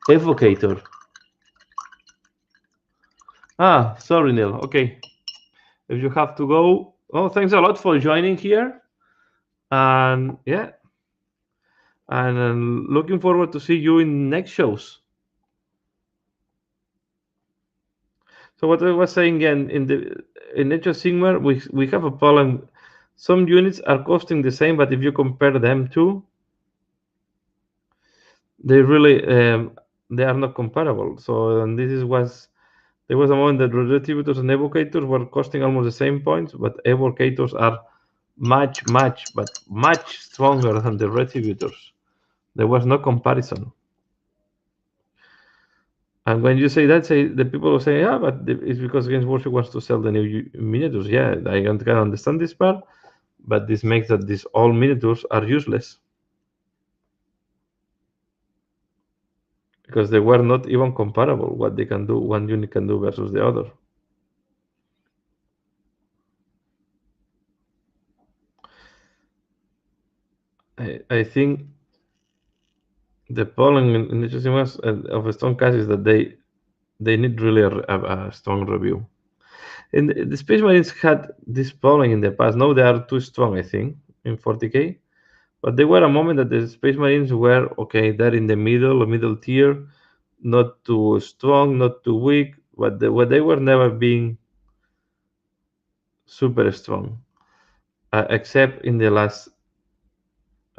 Evocator. Ah, sorry, Neil. Okay, if you have to go, oh, thanks a lot for joining here. And yeah, and looking forward to see you in next shows. So what I was saying again in Age of Sigmar, we have a problem. Some units are costing the same, but if you compare them to, they really they are not comparable. So and this is was there was a moment that Retributors and Evocators were costing almost the same points, but Evocators are much stronger than the Retributors. There was no comparison. And when you say that, say the people will say, "Yeah, but it's because Games Workshop wants to sell the new miniatures." Yeah, I can understand this part, but this makes that these all miniatures are useless because they were not even comparable. What they can do, one unit can do versus the other. I think the problem in the Chosimas of Stormcast is that they need really a strong review. And the Space Marines had this problem in the past. Now they are too strong, I think, in 40k. But there were a moment that the Space Marines were okay. They're in the middle tier, not too strong, not too weak, but they were never being super strong, except in the last.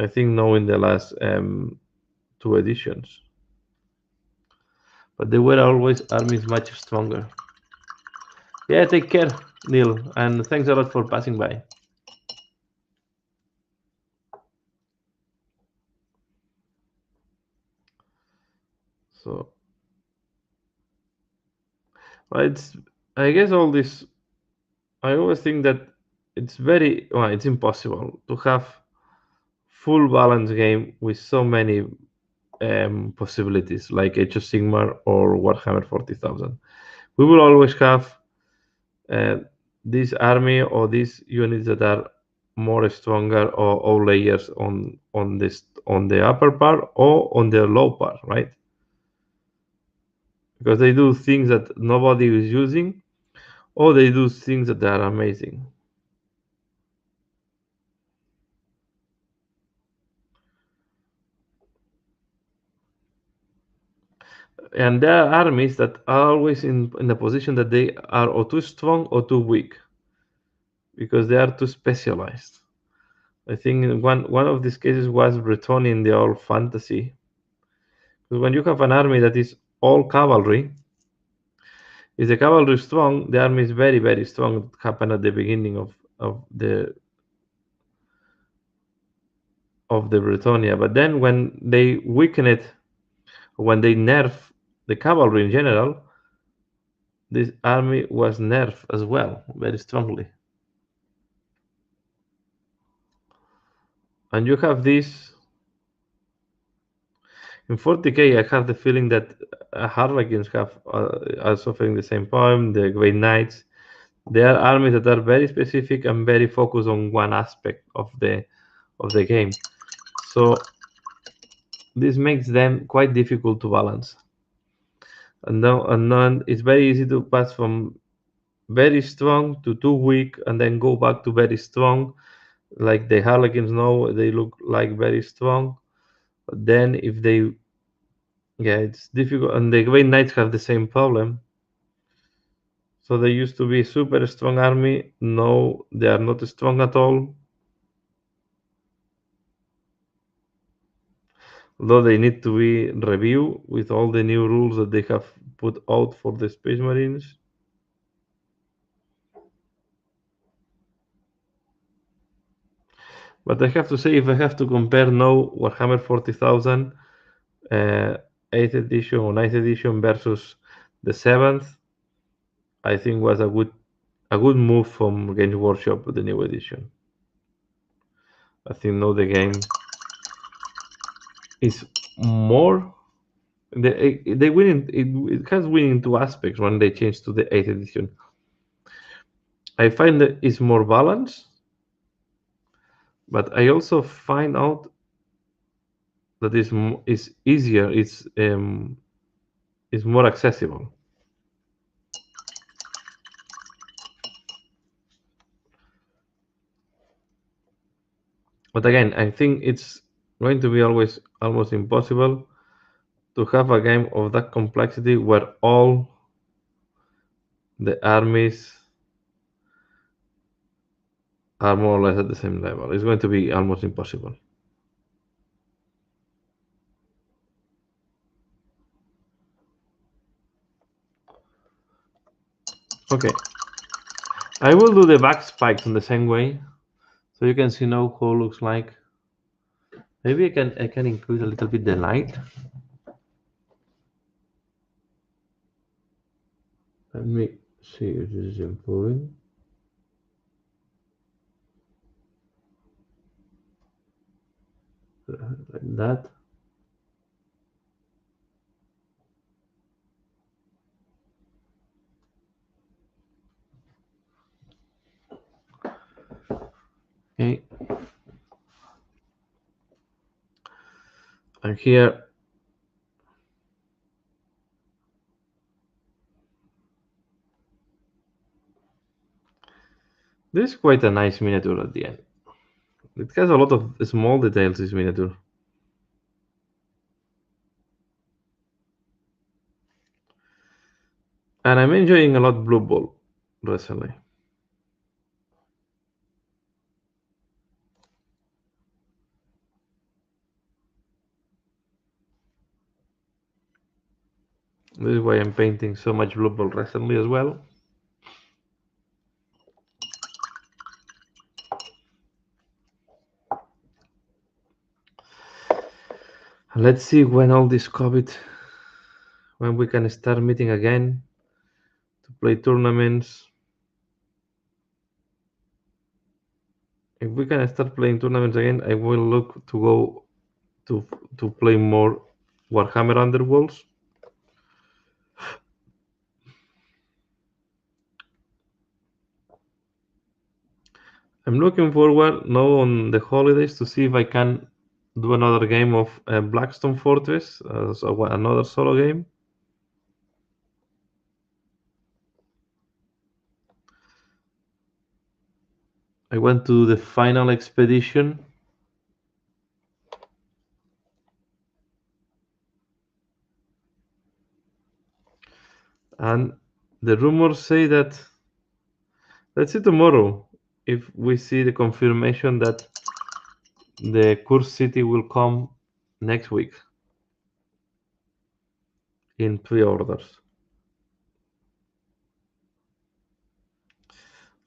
I think now in the last two editions. But they were always armies much stronger. Yeah, take care, Neil, and thanks a lot for passing by. So, it's I guess all this. I always think that it's very well, it's impossible to have full balance game with so many possibilities like Age of Sigmar or Warhammer 40,000. We will always have this army or these units that are more stronger or all layers on this on the upper part or on the low part, right? Because they do things that nobody is using or they do things that are amazing. And there are armies that are always in a position that they are or too strong or too weak because they are too specialized. I think one of these cases was Bretonnia in the old fantasy. Because when you have an army that is all cavalry, if the cavalry is strong, the army is very strong. It happened at the beginning of the Bretonnia. But then when they weaken it, when they nerf the cavalry in general, this army was nerfed as well, very strongly. And you have this in 40k. I have the feeling that Harlequins have are suffering the same problem. The Grey Knights, they are armies that are very specific and very focused on one aspect of the game. So this makes them quite difficult to balance. And then it's very easy to pass from very strong to too weak and then go back to very strong. Like the Harlequins now, they look like very strong. But then if they yeah, it's difficult and the Grey Knights have the same problem. So they used to be super strong army. No, they are not strong at all. Although they need to be reviewed with all the new rules that they have put out for the Space Marines. But I have to say, if I have to compare now Warhammer 40,000 8th edition or 9th edition versus the 7th, I think was a good move from Games Workshop, the new edition. I think now the game is more. They win. It has winning two aspects when they change to the 8th edition. I find that it's more balanced, but I also find out that is easier. It's more accessible. But again, I think it's going to be always almost impossible to have a game of that complexity where all the armies are more or less at the same level. It's going to be almost impossible. Okay, I will do the back spikes in the same way, so you can see now how it looks like. Maybe I can increase a little bit the light. Let me see if this is improving. Like that. Okay. And here, this is quite a nice miniature at the end. It has a lot of small details, this miniature. And I'm enjoying a lot Blue Ball recently. This is why I'm painting so much Blue Ball recently as well. And let's see when all this COVID, when we can start meeting again to play tournaments. If we can start playing tournaments again, I will look to go to play more Warhammer Underworlds. I'm looking forward now on the holidays to see if I can do another game of Blackstone Fortress, so another solo game. I went to the final expedition. And the rumors say that, let's see tomorrow if we see the confirmation that the Curse City will come next week in pre-orders.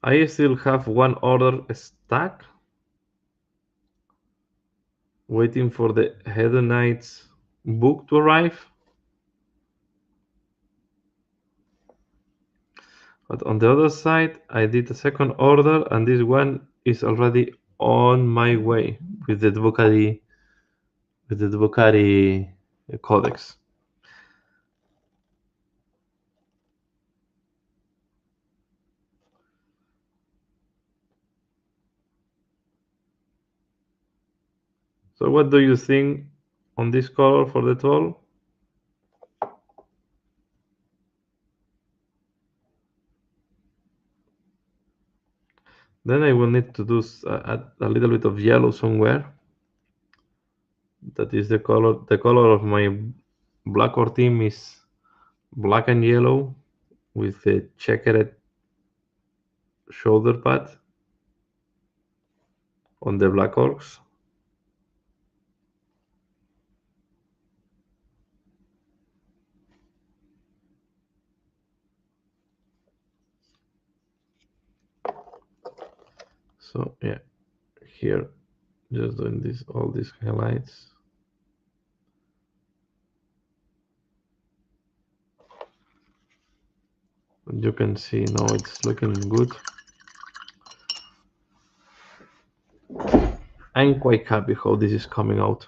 I still have one order stuck, waiting for the Hedonites book to arrive. But on the other side, I did a second order, and this one is already on my way with the Drukhari Codex. So what do you think on this color for the toll? Then I will need to do a little bit of yellow somewhere. That is the color. The color of my black or team is black and yellow with a checkered shoulder pad on the Black Orcs. So yeah, here just doing this, all these highlights. And you can see now it's looking good. I'm quite happy how this is coming out,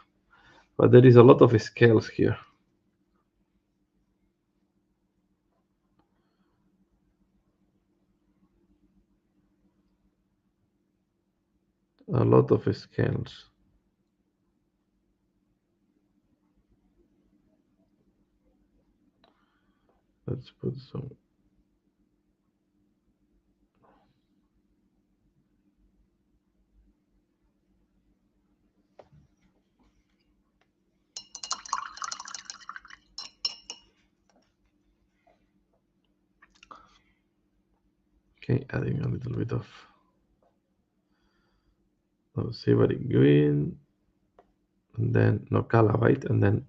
but there is a lot of scales here. A lot of scales. Let's put some. Okay, adding a little bit of Sybaric green, and then no Calabite, and then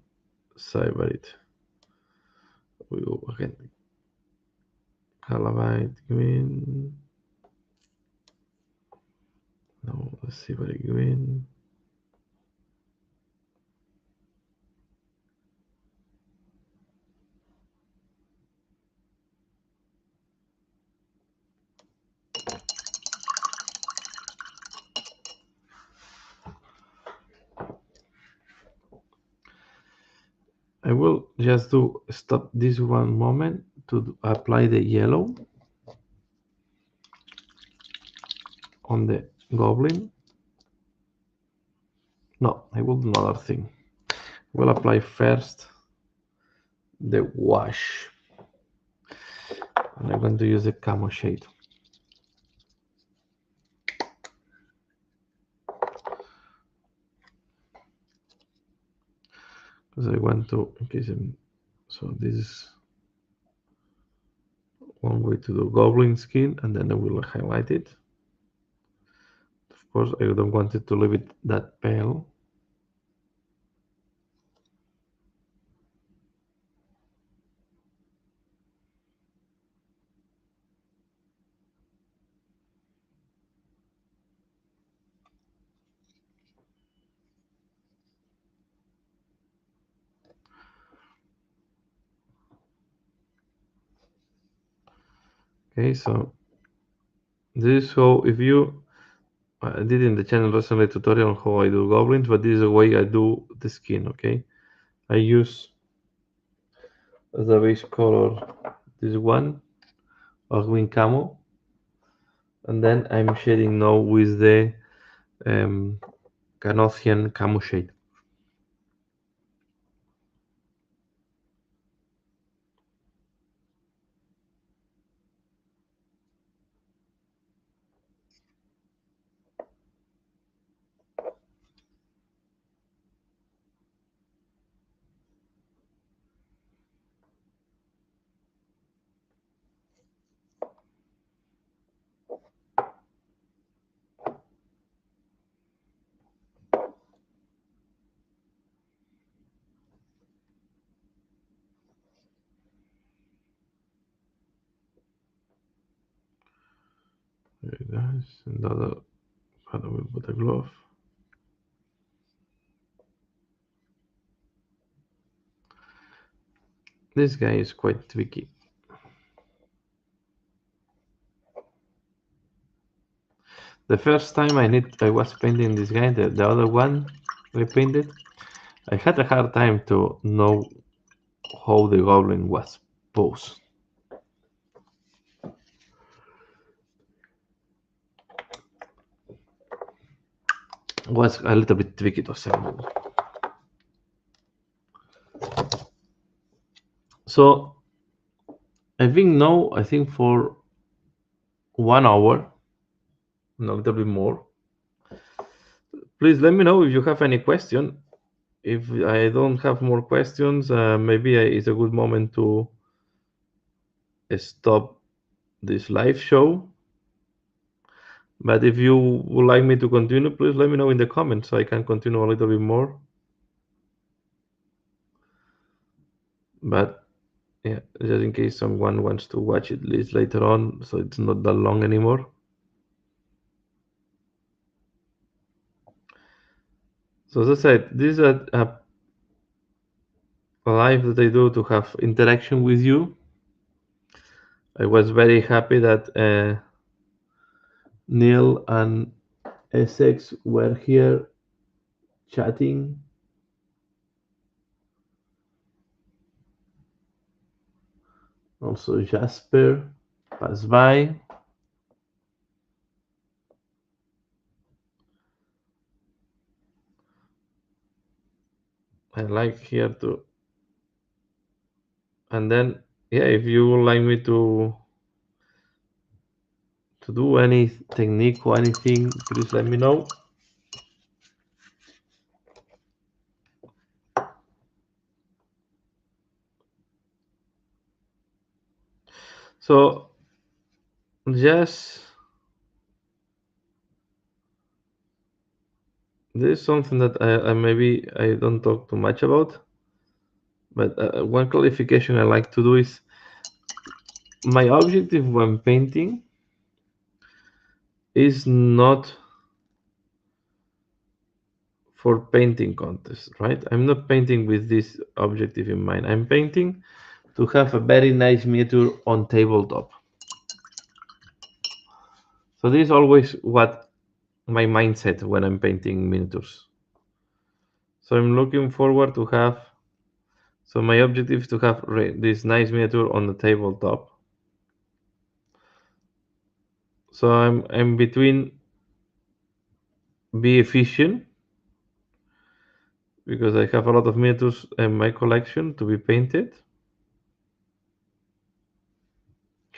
Sybaric. We go again. Calabite green. No, Sybaric green. I will just stop this one moment to apply the yellow on the goblin. No, I will do another thing. We'll apply first the wash. And I'm going to use the camo shade. Because I want to, in case so this is one way to do goblin skin, and then I will highlight it. Of course, I don't want it to leave it that pale. Okay, so this is how, if you I did in the channel recently tutorial on how I do goblins, but this is the way I do the skin. Okay, I use as a base color this one, green camo, and then I'm shading now with the Canothian camo shade. Very nice. And the other part I will put a glove. This guy is quite tricky. The first time I was painting this guy, the other one I painted, I had a hard time to know how the goblin was posed. Was a little bit tricky to assemble. So I think now, I think for 1 hour, a little bit more. Please let me know if you have any question. If I don't have more questions, maybe it's a good moment to stop this live show. But if you would like me to continue, please let me know in the comments so I can continue a little bit more. But yeah, just in case someone wants to watch it later on, so it's not that long anymore. So as I said, this is a live that I do to have interaction with you. I was very happy that Neil and Essex were here chatting. Also Jasper passed by. I like here to, and then yeah, if you would like me to do any technique or anything, please let me know. So just this is something that I maybe I don't talk too much about, but one clarification I like to do is my objective when painting is not for painting contest, right? I'm not painting with this objective in mind. I'm painting to have a very nice miniature on tabletop. So this is always what my mindset when I'm painting miniatures. So I'm looking forward to have, so my objective is to have this nice miniature on the tabletop. So I'm between be efficient because I have a lot of miniatures in my collection to be painted.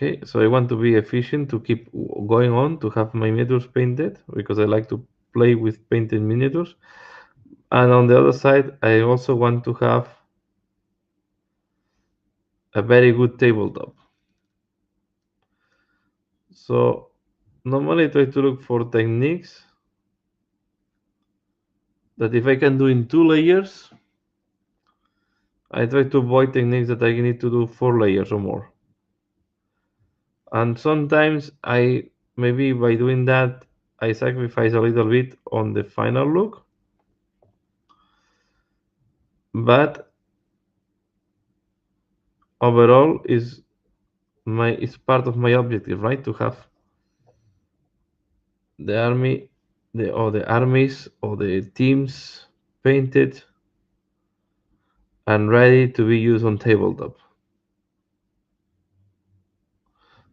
Okay, so I want to be efficient to keep going on to have my miniatures painted because I like to play with painted miniatures. And on the other side, I also want to have a very good tabletop. So normally I try to look for techniques that if I can do in 2 layers, I try to avoid techniques that I need to do 4 layers or more. And sometimes I maybe by doing that I sacrifice a little bit on the final look, but overall is it's part of my objective, right? To have the army, the armies or the teams painted and ready to be used on tabletop.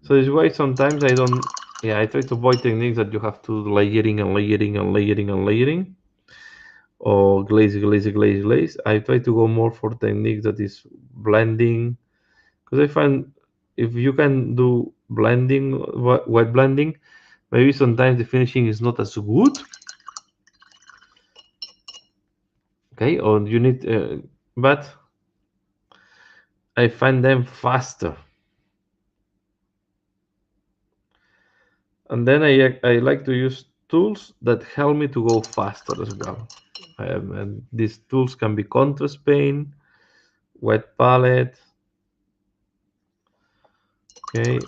So this is why sometimes I don't. Yeah, I try to avoid techniques that you have to layering and layering and layering and layering, or glaze, glaze, glaze, glaze. I try to go more for techniques that is blending, because I find if you can do blending, white blending, maybe sometimes the finishing is not as good. Okay, or you need, but I find them faster. And then I like to use tools that help me to go faster as well. And these tools can be contrast paint, wet palette, okay,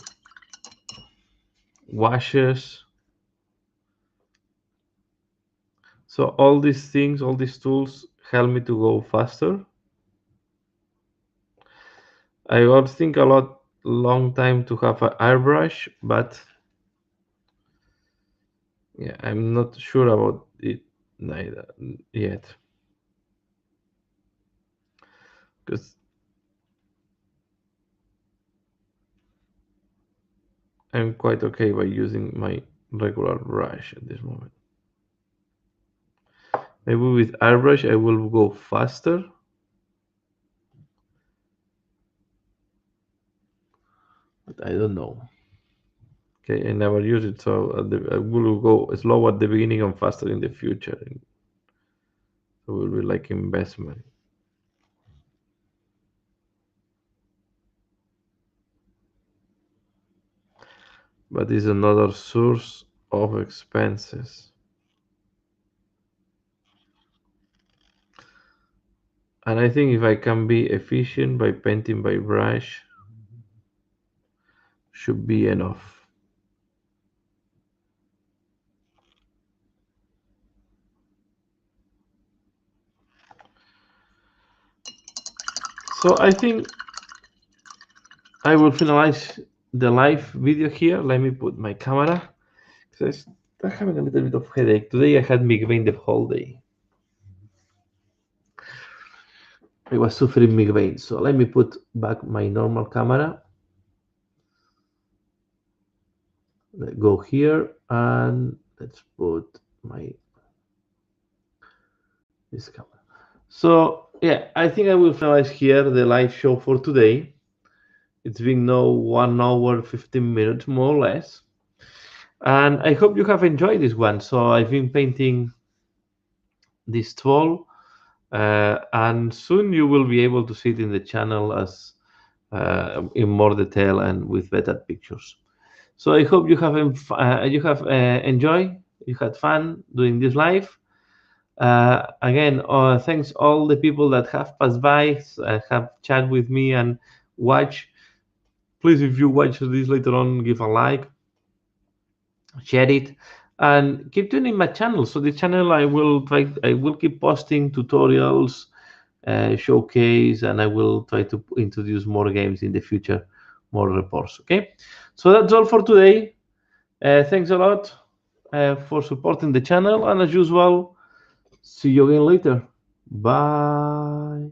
washes. So all these things, all these tools help me to go faster. I would think a long time to have an airbrush, but yeah, I'm not sure about it neither yet. Because I'm quite okay by using my regular brush at this moment. Maybe with airbrush I will go faster. But I don't know. Okay, I never use it, so I will go slow at the beginning and faster in the future. So it will be like investment. But it's another source of expenses. And I think if I can be efficient by painting by brush, should be enough. So I think I will finalize the live video here. Let me put my camera. I'm having a little bit of headache. Today I had migraine the whole day. I was suffering migraine. So let me put back my normal camera. Let's go here and let's put this camera. So yeah, I think I will finalize here the live show for today. It's been now 1 hour 15 minutes more or less, and I hope you have enjoyed this one. So I've been painting this troll, and soon you will be able to see it in the channel as in more detail and with better pictures. So I hope you have enjoyed, you had fun doing this live. Again, thanks all the people that have passed by, have chat with me and watch. Please, if you watch this later on, give a like, share it, and keep tuning my channel. So the channel I will keep posting tutorials, showcase, and I will try to introduce more games in the future, more reports. Okay, so that's all for today. Thanks a lot for supporting the channel, and as usual, see you again later. Bye.